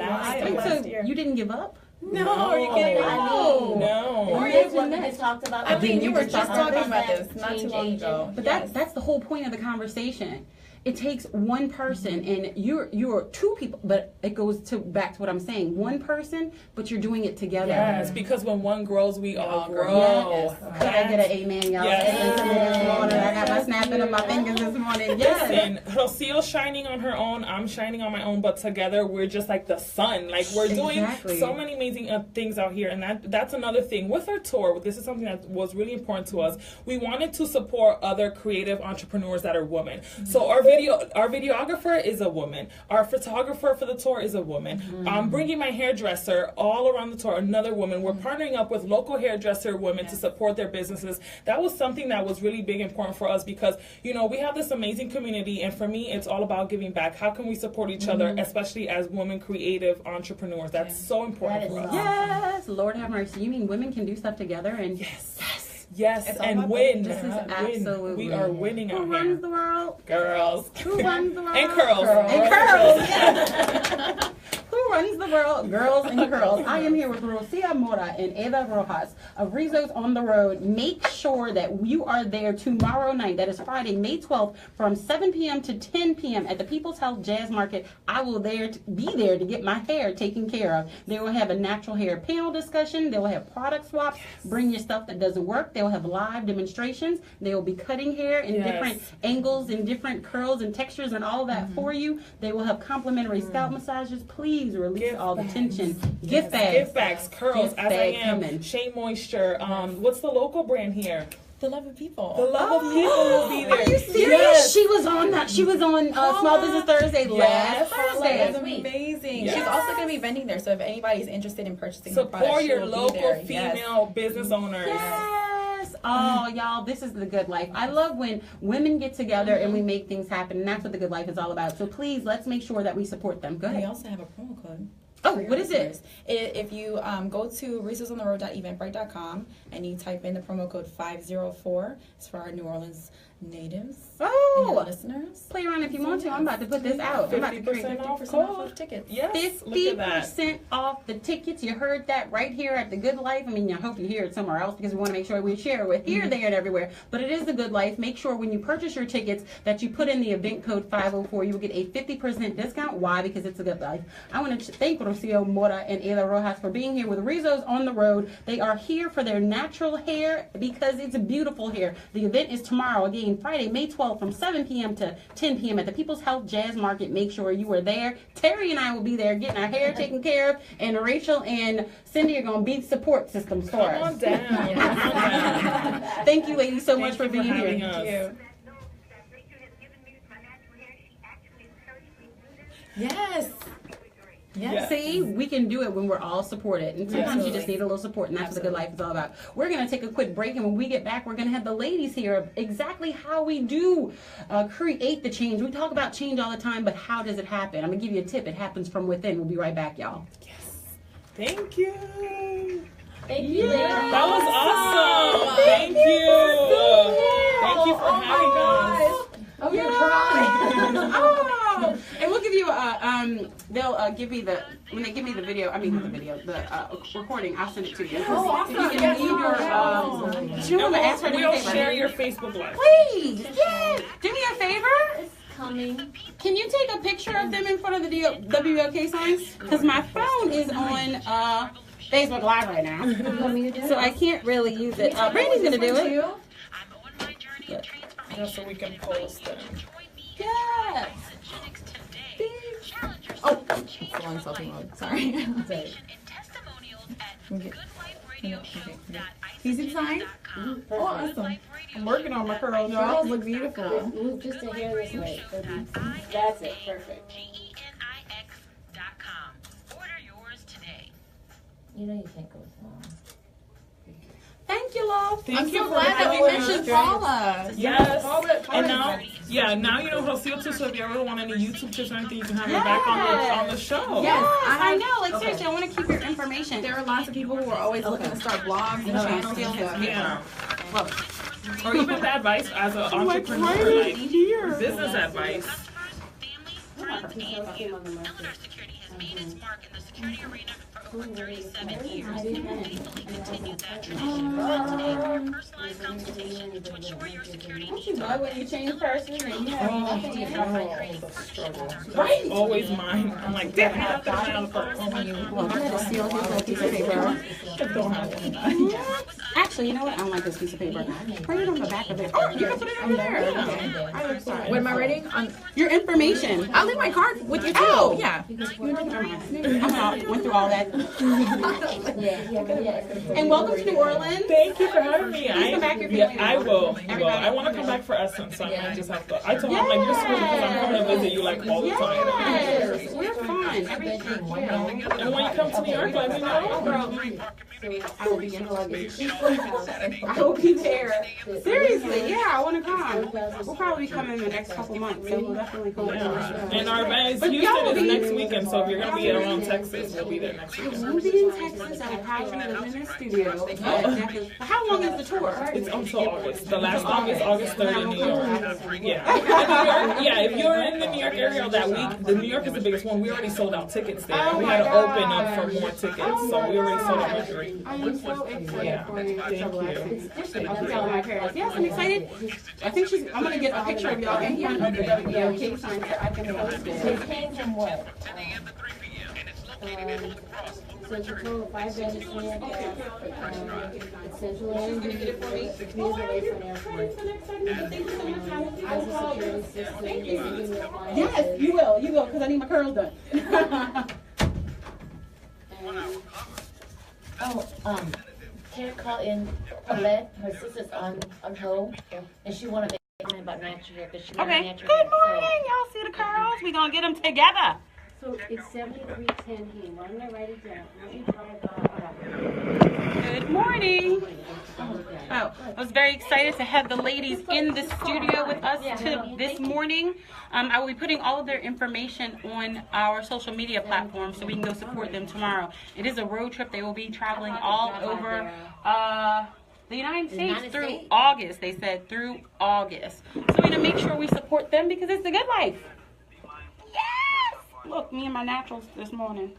you didn't give up? No, are you kidding me? No. Or is what we talked about. I mean, you were just talking about this not too long ago. But that's the whole point of the conversation. it takes one person, and you're two people, but it goes back to what I'm saying. One person, but you're doing it together. Yes, because when one grows, we all grow. Yes. Could I get an amen, y'all? Yes. This morning, I got my snapping of my fingers this morning. Yes, and Rocio's shining on her own, I'm shining on my own, but together we're just like the sun. Like we're doing so many amazing things out here, and that's another thing. With our tour, this is something that was really important to us. We wanted to support other creative entrepreneurs that are women. So our videographer is a woman. Our photographer for the tour is a woman. I'm bringing my hairdresser all around the tour, another woman. We're partnering up with local hairdresser women to support their businesses. That was something that was really big, important for us because, you know, we have this amazing community, and for me, it's all about giving back. How can we support each other, especially as women creative entrepreneurs? That's so important for us. Yes, Lord have mercy. You mean women can do stuff together and Yes, and win. This is absolutely. We are winning out Who here. runs the world? Girls. Who runs the world? And curls. And curls. Yes. Who runs the world? Girls and curls. I am here with Rocia Mora and Eva Rojas of Rizo's on the Road. Make sure that you are there tomorrow night. That is Friday, May 12th, from 7 p.m. to 10 p.m. at the People's Health Jazz Market. I will be there to get my hair taken care of. They will have a natural hair panel discussion. They will have product swaps. Bring your stuff that doesn't work. They will have live demonstrations. They will be cutting hair in different angles and different curls and textures and all that for you. They will have complimentary scalp massages. Please release all the tension. Gift bags, curls, as I am, Shea Moisture. What's the local brand here? The Love of People. The Love of People will be there. Are you serious? Yes. She was on Small Business Thursday last Thursday. That's amazing. Yes. She's also going to be vending there, so if anybody's interested in purchasing her support products, your local female business owners. Yes. Oh, y'all, this is the good life. I love when women get together and we make things happen, and that's what the good life is all about. So please, let's make sure that we support them. Go ahead. We also have a promo code. Oh, what is it? If you go to rizosontheroad.eventbrite.com and you type in the promo code 504, it's for our New Orleans natives and our listeners. Play around if you want to. I'm about to put this out. I'm about to create 50% off tickets. Yes, 50% off the tickets. You heard that right here at The Good Life. I mean, I hope you hear it somewhere else because we want to make sure we share it with here, there, and everywhere. But it is The Good Life. Make sure when you purchase your tickets that you put in the event code 504. You will get a 50% discount. Why? Because it's a good life. I want to thank Rocio Mora and Ela Rojas for being here with Rizo's on the Road. They are here for their natural hair because it's beautiful hair. The event is tomorrow, again, Friday, May 12th, from 7 p.m. to 10 p.m. at the People's Health Jazz Market. Make sure you are there. Terry and I will be there getting our hair taken care of, and Rachel and Cindy are going to be support systems for us. Come on down. Thank you, ladies, so much for being here. Thank you. Yes. Yeah. See, we can do it when we're all supported. And sometimes you just need a little support, and that's what the good life is all about. We're going to take a quick break, and when we get back, we're going to have the ladies here of exactly how we do create the change. We talk about change all the time, but how does it happen? I'm going to give you a tip. It happens from within. We'll be right back, y'all. Yes. Thank you. Thank you. That was awesome. Thank you. Thank you for having us. Oh, you're crying. Oh, and we'll give you they'll give me when they give me the video, the recording, I'll send it to you. Oh, awesome. You can leave your, we'll share your Facebook Live. Please, yes. Do me a favor. It's coming. Can you take a picture of them in front of the WLK signs? Because my phone is on Facebook Live right now. So I can't really use it. Brandy's going to do it. Yeah, so we can post them. Yes. Oh, it's on selfie mode. Sorry. He's inside? Oh, awesome. I'm working on my curls. Y'all look beautiful. Move just a hair this way. That's it. Perfect. GENIX.com. Order yours today. You know you can't go wrong. Thank you, love. Thank you I'm so for glad that we having mentioned us. Paula. Yes. Paula, And now you know Rocio too, so if you ever want any YouTube tips or anything, you can have me back on the show. Yes, I know. Like, seriously, I want to keep your information. There are lots of people who are always looking to start blogs and channels and stuff. Yeah. Or even the advice as an entrepreneur, like business advice. Eleanor Security has made its mark in the security arena for over 37 years and faithfully continued that tradition. But today, for a personalized consultation to ensure your security needs are when you change purses and you have nothing in Oh, the struggle. That's always mine. I'm like, damn, I have to find out first. I had to steal his piece of paper. I don't have one. Actually, you know what? I don't like this piece of paper. Put it on the back of it. Oh, you can put it over there. What am I writing? Your information. I'll leave my card with you too. Oh. Yeah. I went through all that. And welcome to New Orleans. Thank you for having me. Come back if you Yeah, I will. I want to come back for Essence, so I might just have to. I told him, like, you're screwed because I'm coming to visit you, like, all the time. Yes, we're fun. And when you come to New York, let me know. I will be in luggage. I will be there. Seriously, yeah, I want to come. We'll probably be coming in the next couple months, so we'll definitely come. Yeah. And our event is Houston is next weekend, so if you're going to be around Texas, we'll be there next weekend. We'll be in Texas. I'll probably live in the studio. How long is the tour? It's until August. The last August 3rd in New York. Yeah. In New York, yeah, if you're in the New York area that week, the New York is the biggest one. We already sold out tickets there. We had to open up for more tickets, so we already sold out for 3. I am so excited Yeah. for you. Thank you. I'm telling my parents. Yes, I'm excited. I think I'm going to get a picture of y'all in front of the WBOK sign so I can post it. It came from what? So it's a total of 5 beds, 3 aircraft, Central Air, it's away from airport. Has a security system. Yes, you will, because I need my curls done. Tara called in Paulette, her sister's on hold, and she wanted to comment about natural hair, because she wanted Okay. natural Good hair. morning. Y'all see the curls? We gonna get them together. So it's 7310 here. Why don't I write it down? Good morning. Oh, I was very excited to have the ladies in the studio with us this morning. I will be putting all of their information on our social media platforms so we can go support them tomorrow. It is a road trip. They will be traveling all over the United States through August. They said through August. So we're going to make sure we support them because it's the good life. Yes! Look, me and my naturals this morning.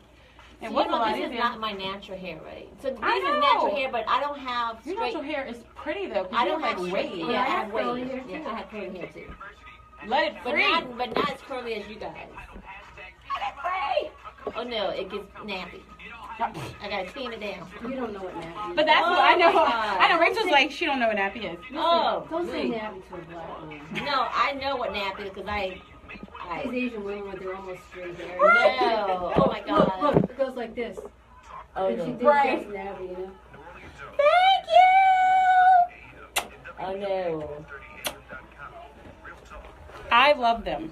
It was a lot This is easier. not my natural hair, right? So this I is know. natural hair, but I don't have Your straight. natural hair is pretty though. 'Cause I you don't have like straight. waves. Yeah, I have waves. Yeah, I have curly hair too. Let it But free. not as curly as you guys. Let it free. Oh no, it gets nappy. I gotta tame it down. You don't know what nappy is. But that's what I know. my God. I know Rachel's like she don't know what nappy is. Oh, Don't say please. nappy to a black woman. No, I know what nappy is because These Asian women with their almost straight hair. no. Oh my Look, God. look, it goes like this. Oh And she no. thinks Right. that's nappy, you know? Thank you. Oh no. I love them.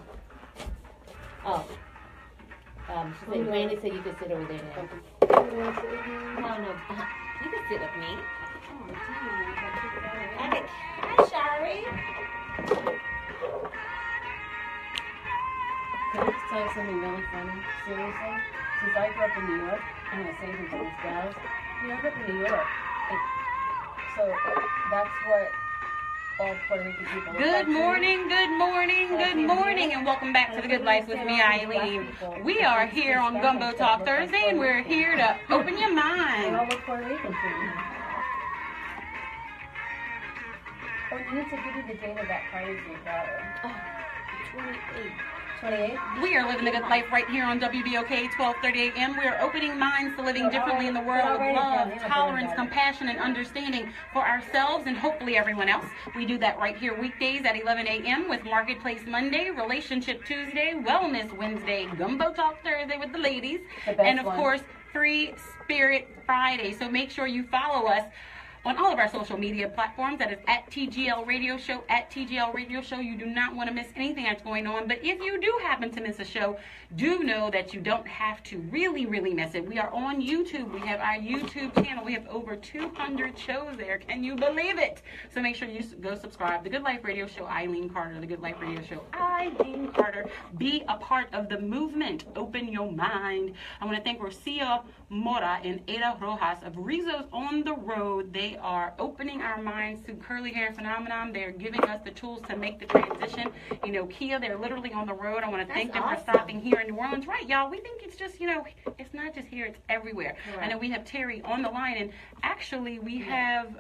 Oh. She said, Randy said you could sit over there now. You wanna sit with me? No, no. You can sit with me. Oh, damn. Hi, Shari. Can I just tell you something really funny? Seriously? Since I grew up in New York, I'm going to say this to these guys. I grew up in New York. And so that's what all Puerto Rican people look like Good to me. morning, good morning, good morning, and welcome back to The Good Life with me, Eileen. We are here on Gumbo Talk Thursday, and we're here to open your They all mind. look Puerto Rican to me. Oh, you need to give me the date of that party for your daughter. 28. 28? We are living the good life right here on WBOK 12:30 a.m. We are opening minds to living differently in the world with love, tolerance, compassion, and understanding for ourselves and hopefully everyone else. We do that right here weekdays at 11 a.m. with Marketplace Monday, Relationship Tuesday, Wellness Wednesday, Gumbo Talk Thursday with the ladies, and of course, Free Spirit Friday. So make sure you follow us on all of our social media platforms. That is at TGL Radio Show, at TGL Radio Show. You do not want to miss anything that's going on. But if you do happen to miss a show, do know that you don't have to really miss it. We are on YouTube. We have our YouTube channel. We have over 200 shows there. Can you believe it? So make sure you go subscribe. The Good Life Radio Show, Eileen Carter. The Good Life Radio Show, Eileen Carter. Be a part of the movement. Open your mind. I want to thank Rocio Mora and Ada Rojas of Rizo's on the Road. They They are opening our minds to curly hair phenomenon. They're giving us the tools to make the transition. You know, Kia, they're literally on the road. I want to thank them for stopping here in New Orleans. Right, y'all, we think it's just, you know, it's not just here, it's everywhere. Right. I know we have Terry on the line, and actually we have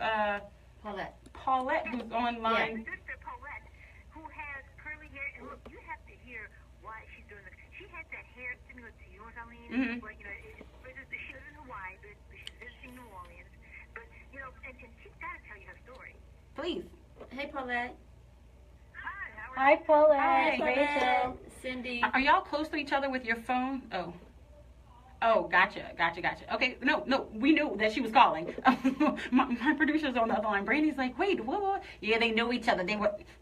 Paulette who's online. Yeah. Sister Paulette, who has curly hair, and look, you have to hear why she's doing this. She has that hair similar to yours, Eileen, but, you know, she lives in Hawaii, but she's visiting New Orleans. But, you know, and she's got to tell you her story. Please. Hey, Paulette. Hi, Paulette. Hi, Rachel. Cindy. Are y'all close to each other with your phone? Oh, gotcha. Okay, no, we knew that she was calling. my producer's on the other line. Brandy's like, wait, what? Yeah, they know each other. They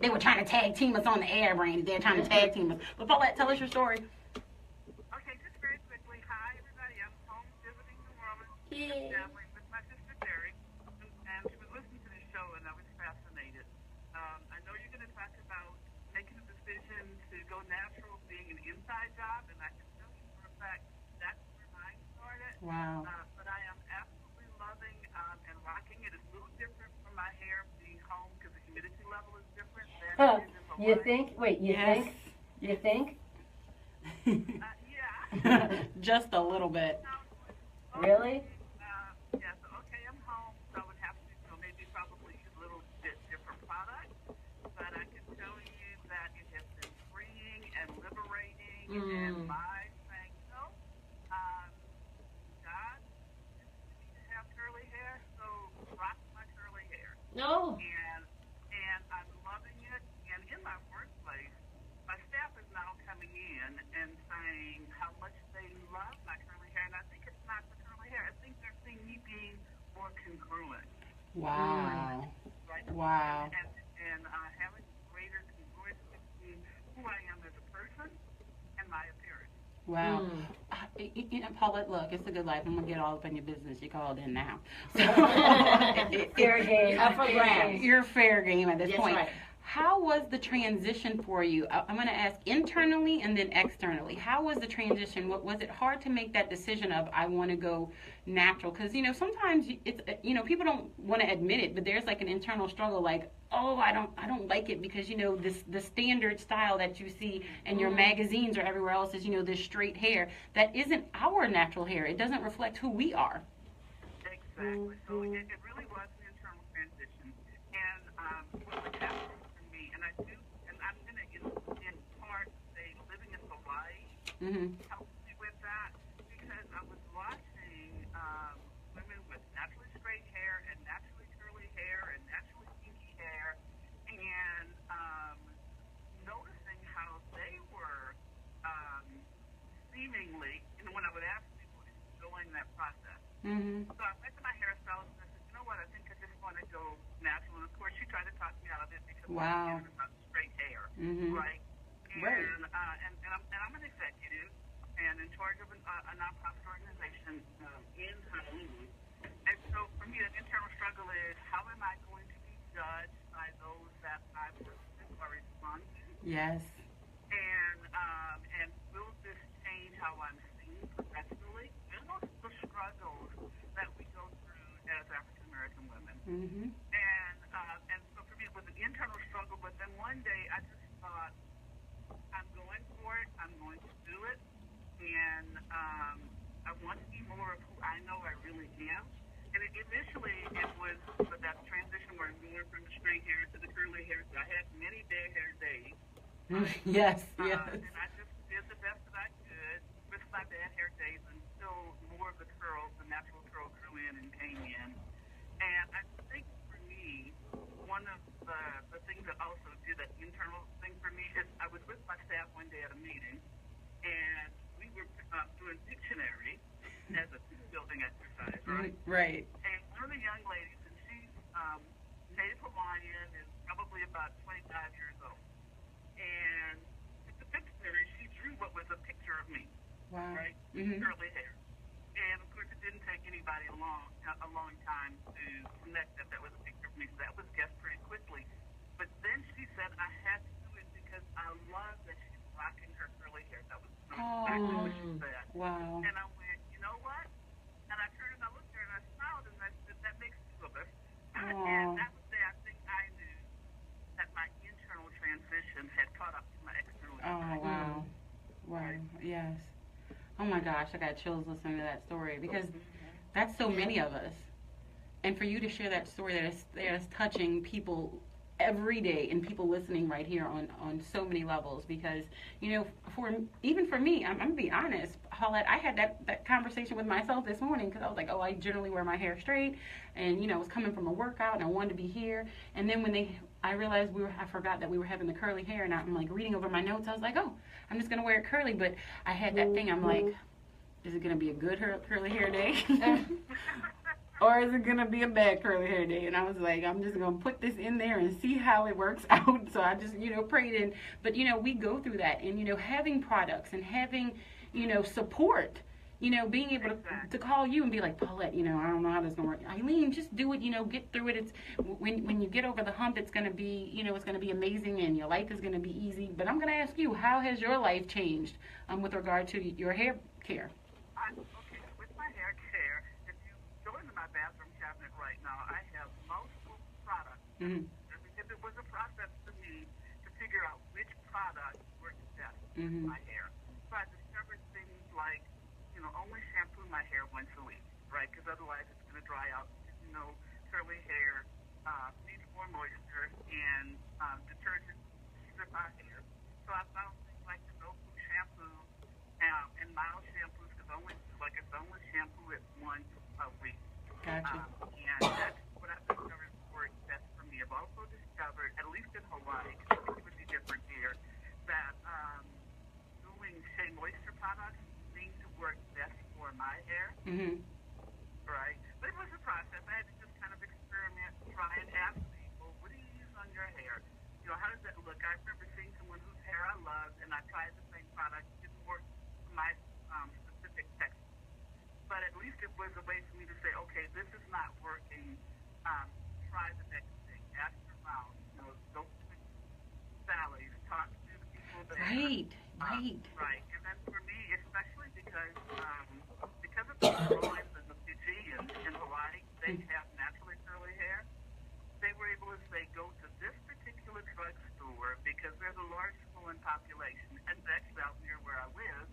were trying to tag team us on the air, Brandy. They're trying to tag team us. But Paulette, tell us your story. Okay, just very quickly. Hi, everybody. I'm home visiting New Orleans. Yeah. With my sister Terry, and she was listening to this show, and I was fascinated. I know you're going to talk about making a decision to go natural, being an inside job, and I can tell you for a fact that's where mine started. Wow. But I am absolutely loving and rocking it. It's a little different from my hair being home because the humidity level is different than it is in Hawaii. You think? Wait, you think? You think? Yeah. Just a little bit. Really? Yes. Okay, I'm home, so I would have to, maybe probably use a little bit different product. But I can tell you that it has been freeing and liberating, and my saying so. God to have curly hair, so rock my curly hair. No. And I'm loving it. And in my workplace, my staff is now coming in and saying how much they love my curly hair. And I think it's not the curly hair. I think they're seeing me being more congruent. Wow. Right? Wow. And having greater congruence between who I am as a person and my appearance. Wow. You know, Paulette, look, it's a good life. I'm going to get all up in your business. You called in now. So, Fair game. Up for grabs. You're fair game at this That's point. right. How was the transition for you? I'm going to ask internally and then externally. How was the transition? Was it hard to make that decision of I want to go natural? Because, you know, sometimes it's, you know, people don't want to admit it, but there's like an internal struggle like, oh, I don't like it because, you know, the standard style that you see in your magazines or everywhere else is, you know, this straight hair. That isn't our natural hair. It doesn't reflect who we are. Exactly. So it really was an internal transition. And what would happen for me, and I do, and I'm going to in part say living in Hawaii helped me with that because I was watching women with naturally straight hair and naturally curly hair and naturally kinky hair and noticing how they were seemingly, you know, when I would ask people enjoying that process. So I went to my hairstylist and I said, you know what, I think I just want to go natural. And of course, she tried to talk me out of it because I'm about straight hair, right? And I'm an executive and in charge of a nonprofit organization in Honolulu. And so for me, the internal struggle is how am I going to be judged by those that I work with or respond to? Yes. And will this change how I'm seen professionally? And those are the struggles that we go through as African American women. And so for me, it was an internal struggle. But then one day, I just thought, I'm going for it. I'm going to do it. And I want to be more of who I know I really am. And initially, it was that transition where I'm going from the straight hair to the curly hair. So I had many dead hair days. Yes. And I just did the best that I could with my bad hair days until more of the curls, the natural curl grew in and came in. And I think for me, one of the things that also did an internal thing for me is I was with my staff one day at a meeting, and we were doing Pictionary as a building exercise, right? Right. And one of the young ladies, and she's Native Hawaiian, is probably about 25 years old. And with the Pictionary, she drew what was a picture of me, right? Curly hair. And of course, it didn't take anybody a long time to connect that was a picture of me. So that was guessed pretty quickly. But then she said I had to do it because I love that she's rocking her curly hair. That was exactly what she said. Wow. And I went, you know what? And I turned and I looked at her and I smiled and I said, that makes two of us. And that was the day I think I knew that my internal transition had caught up to my external. Oh, wow. Wow, yes. Oh my gosh, I got chills listening to that story because that's so many of us. And for you to share that story that is touching people every day and people listening right here on so many levels, because even for me, I'm gonna be honest, Paulette, I had that conversation with myself this morning because I was like, oh, I generally wear my hair straight, and I was coming from a workout and I wanted to be here, and then when I realized I forgot that we were having the curly hair, and I'm like reading over my notes, I was like, oh, I'm just gonna wear it curly, but I had that thing, I'm like, is it gonna be a good curly hair day? Or is it going to be a bad curly hair day? And I was like, I'm just going to put this in there and see how it works out. So I just, prayed in. But, we go through that. And, having products and having, support, being able to call you and be like, Paulette, I don't know how this is going to work. Eileen, just do it, get through it. It's when you get over the hump, it's going to be, it's going to be amazing and your life is going to be easy. But I'm going to ask you, how has your life changed with regard to your hair care? With my hair care, my bathroom cabinet right now, I have multiple products. Because it was a process for me to figure out which product works best for my hair. So I discovered things like, only shampoo my hair once a week, right? Because otherwise it's going to dry out. Curly hair needs more moisture, and detergent strip our hair. So I found things like the no food shampoo and mild shampoos, because it's only shampoo it once a week. Gotcha. And that's what I've discovered works best for me. I've also discovered, at least in Hawaii, because I think it would be different here, that doing shea moisture products seem to work best for my hair. Right? But it was a process. I had to just kind of experiment, try and ask people, what do you use on your hair? How does that look? I remember seeing someone whose hair I loved, and I tried the same product. It didn't work for my specific texture. But at least it was a way for me to say, okay, this is not working. Try the next thing. Ask around. Go to Sally's. Talk to the people there. Right. Right. And then for me, especially because of the Samoans and the Fijians in Hawaii, they have naturally curly hair. They were able to say, go to this particular drugstore because there's a large Samoan population, and that's out near where I live,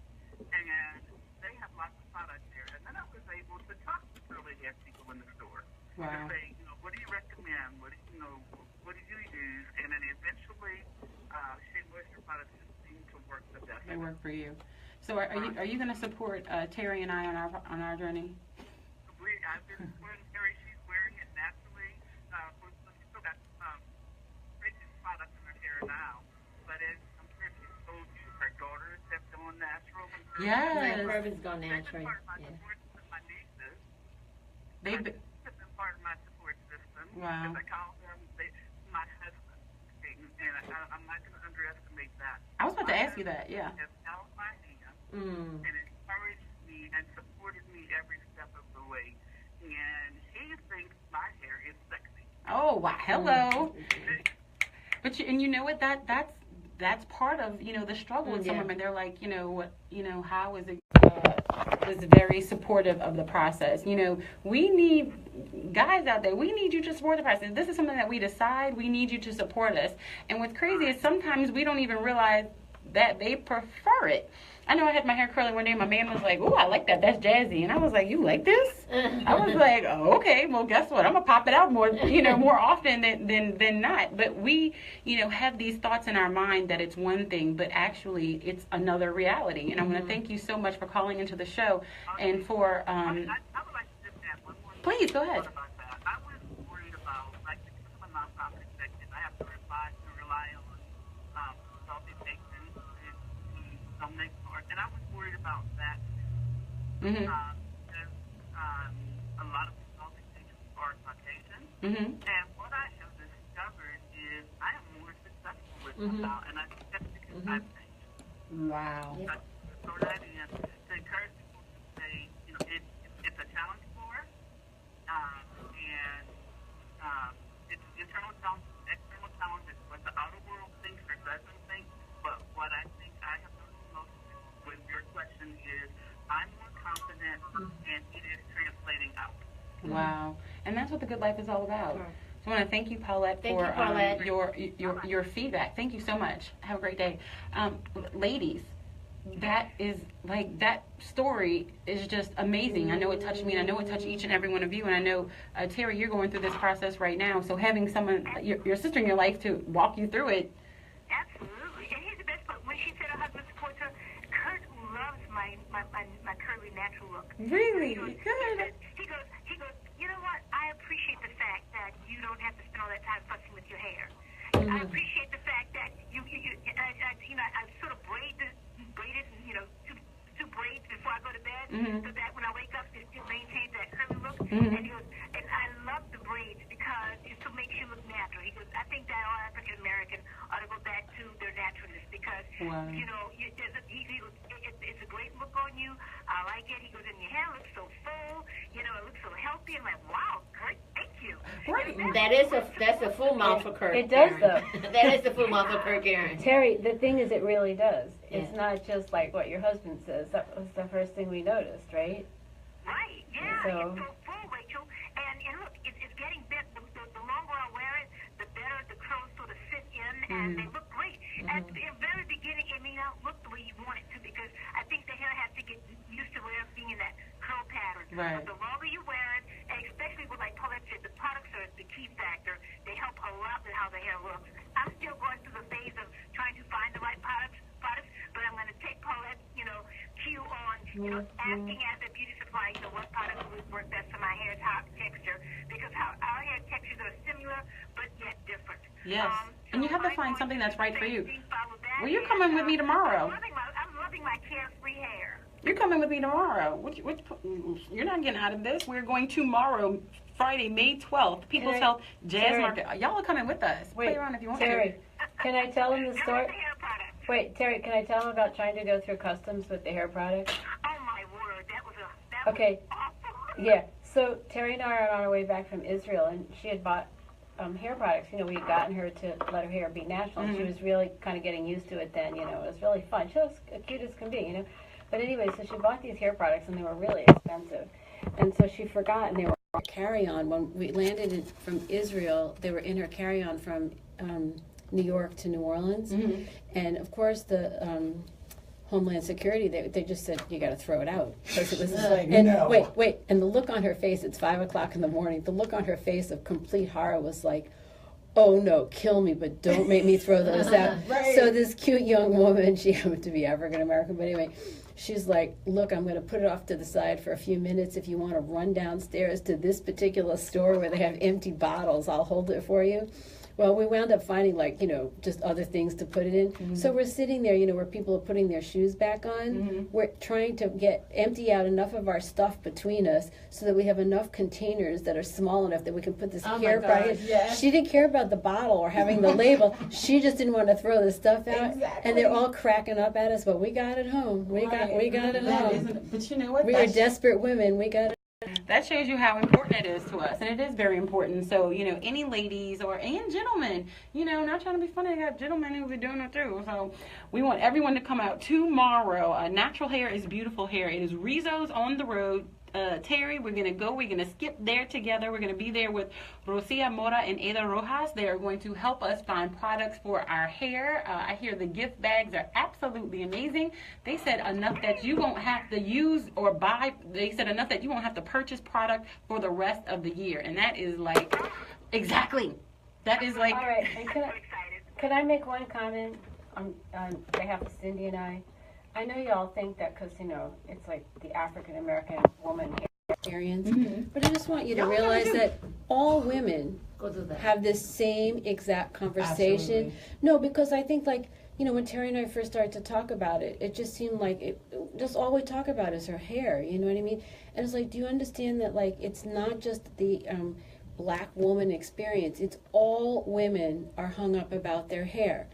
and they have lots of products there. And then I was able to talk to curly hair people in the store. Wow. To say, what do you recommend? What do you use? And then eventually, shea moisture products just seem to work the best. They work for you. So are you going to support Terry and I on our journey? I've been supporting Terry. She's wearing it naturally. She's still got great products in her hair now. But as I'm sure she's told you, her daughters have gone natural. Yes. My Irvin's gone natural. They've been part of my support system. Wow. Because I call them my husband. And I'm not going to underestimate that. I was about to ask you that, yeah. Has held my hand and encouraged me and supported me every step of the way. And he thinks my hair is sexy. Oh, wow. Hello. But you know what? That's part of the struggle with some women. They're like, how is it? Was very supportive of the process. We need guys out there. We need you to support the process. This is something that we decide. We need you to support us. And what's crazy is sometimes we don't even realize that they prefer it. I know I had my hair curly one day. My man was like, "Oh, I like that. That's jazzy." And I was like, "You like this?" I was like, "Oh, okay. Well, guess what? I'm gonna pop it out more, more often than not." But we, have these thoughts in our mind that it's one thing, but actually it's another reality. And I want to thank you so much for calling into the show and for. I would like to just add one more. Please go ahead. I was worried about, because I'm a nonprofit executive, I have to rely on consultations and donate. And I was worried about that because a lot of consultations are Caucasian. And what I have discovered is I am more successful with them now. And I think that's because I've changed. Wow. So that is to encourage people to say, it's a challenge for us. And it's internal challenge, external challenge, it's what the outer world thinks or doesn't think. But what I think I have done most with your question is I'm more confident and it is translating out. Wow. And that's what the good life is all about. I want to thank you, Paulette, Thank for you, Paulette. Your feedback. Thank you so much. Have a great day. Ladies, that is like, that story is just amazing. I know it touched me, and I know it touched each and every one of you. And I know, Terry, you're going through this process right now. So having someone, your sister in your life, to walk you through it. Absolutely. And here's the best part. When she said her husband supports her, Kurt loves my curly natural look. Really? Good. He goes, you know what? I appreciate the fact that you don't have to spend all that time fussing with your hair. I appreciate the fact that I sort of braid it, two braids before I go to bed, so that when I wake up, it maintains that curly look. And he goes, and I love the braids because it makes you look natural. He goes, I think that all African American ought to go back to their naturalness because it's a great look on you. I like it. He goes, and your hair looks so full. It looks so healthy. I'm like, wow, Kurt, thank you. Right. That's a full mouth for Kurt. It does, though. That is the full mouth for Kurt Garen. Terry, the thing is, it really does. Yeah. It's not just like what your husband says. That was the first thing we noticed, right? Right, yeah. So, it's so full, Rachel. And look, it's getting better. The longer I wear it, the better the curls sort of fit in, and they look great. At the very beginning, it may not look the way you want it to because I think the hair has to get used to being in that curl pattern. Right. But the longer you wear it, and especially with, like Paulette said, the products are the key factor. They help a lot with how the hair looks. I'm still going through the phase of trying to find the right products, but I'm going to take Paulette's, cue on, asking at the beauty supply, what products would work best for my hair's texture, because our hair textures are similar, but yet different. Yes. And you have to find something that's right for you. Well, you're And, coming with me tomorrow. I'm loving my carefree hair. You're coming with me tomorrow. You're not getting out of this. We're going tomorrow, Friday, May 12th, People's Health Jazz Market. Y'all are coming with us. wait, Play around if you want Terry, to. can I tell him the story? The hair products. Wait, Terry, can I tell him about trying to go through customs with the hair products? Oh my word, that was Okay. awful. Yeah. So Terry and I are on our way back from Israel, and she had bought hair products. We had gotten her to let her hair be natural. And she was really kind of getting used to it then. It was really fun. She was cute as can be. But anyway, so she bought these hair products, and they were really expensive. And so she forgot, and they were in her carry-on. When we landed from Israel, they were in her carry-on from New York to New Orleans. And of course, the Homeland Security, they just said, you got to throw it out. Because it was, wait, and the look on her face, it's 5 o'clock in the morning, the look on her face of complete horror was like, oh no, kill me, but don't make me throw those out. So this cute young woman, she happened to be African American, but anyway, she's like, look, I'm going to put it off to the side for a few minutes. If you want to run downstairs to this particular store where they have empty bottles, I'll hold it for you. Well, we wound up finding, just other things to put it in. So we're sitting there, where people are putting their shoes back on. We're trying to empty out enough of our stuff between us so that we have enough containers that are small enough that we can put this hair product in. Yes. She didn't care about the bottle or having the label. She just didn't want to throw the stuff out. Exactly. And they're all cracking up at us, but we got it home. We got it home. But you know what? We are desperate women. We got it. That shows you how important it is to us, and it is very important. So, any ladies and gentlemen, not trying to be funny, I got gentlemen who be doing it too. So, we want everyone to come out tomorrow. Natural hair is beautiful hair. It is Rizo's on the road. Terry, we're going to skip there together. We're going to be there with Rosia Mora and Ada Rojas. They are going to help us find products for our hair. I hear the gift bags are absolutely amazing. They said enough that you won't have to use or buy. They said enough that you won't have to purchase product for the rest of the year. And that is exactly. That is All right. And can I make one comment on behalf of Cindy and I? I know y'all think that because, it's like the African American woman experience, but I just want you to realize that all women have this same exact conversation. Absolutely. No, because I think when Terry and I first started to talk about it, it just seemed like just all we talk about is her hair, you know what I mean? And it's like, do you understand that it's not just the black woman experience, it's all women are hung up about their hair.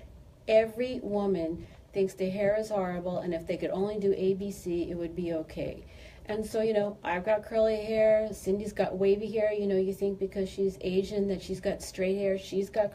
Every woman thinks their hair is horrible, and if they could only do ABC, it would be okay. And so, I've got curly hair, Cindy's got wavy hair, you think because she's Asian that she's got straight hair, she's got...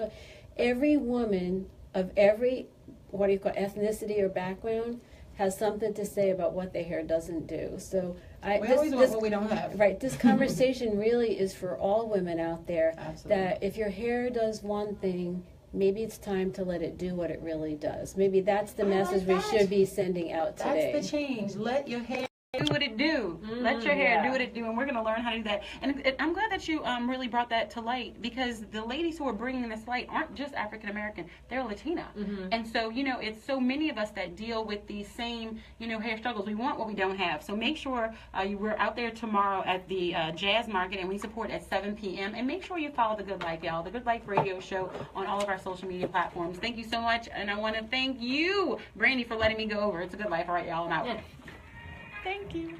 Every woman of every, ethnicity or background has something to say about what their hair doesn't do. So we always want what we don't have. Right. This conversation really is for all women out there. Absolutely. That if your hair does one thing, maybe it's time to let it do what it really does. Maybe that's the message we should be sending out today. That's the change. Let your hair do what it do. Let your hair do what it do, and we're going to learn how to do that. And I'm glad that you really brought that to light, because the ladies who are bringing this light aren't just African American, they're Latina. And so, you know, it's so many of us that deal with these same, you know, hair struggles. We want what we don't have. So make sure we're out there tomorrow at the Jazz Market, and we support at 7 p.m. And make sure you follow The Good Life, y'all. The Good Life radio show on all of our social media platforms. Thank you so much, and I want to thank you, Brandy, for letting me go over. It's a Good Life. All right, y'all, I'm out. Yeah. Thank you.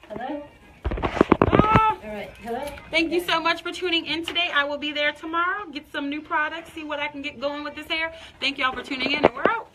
Hello? Oh, All right. Hello? thank you so much for tuning in today. I will be there tomorrow. Get some new products, see what I can get going with this hair. Thank y'all for tuning in, and we're out.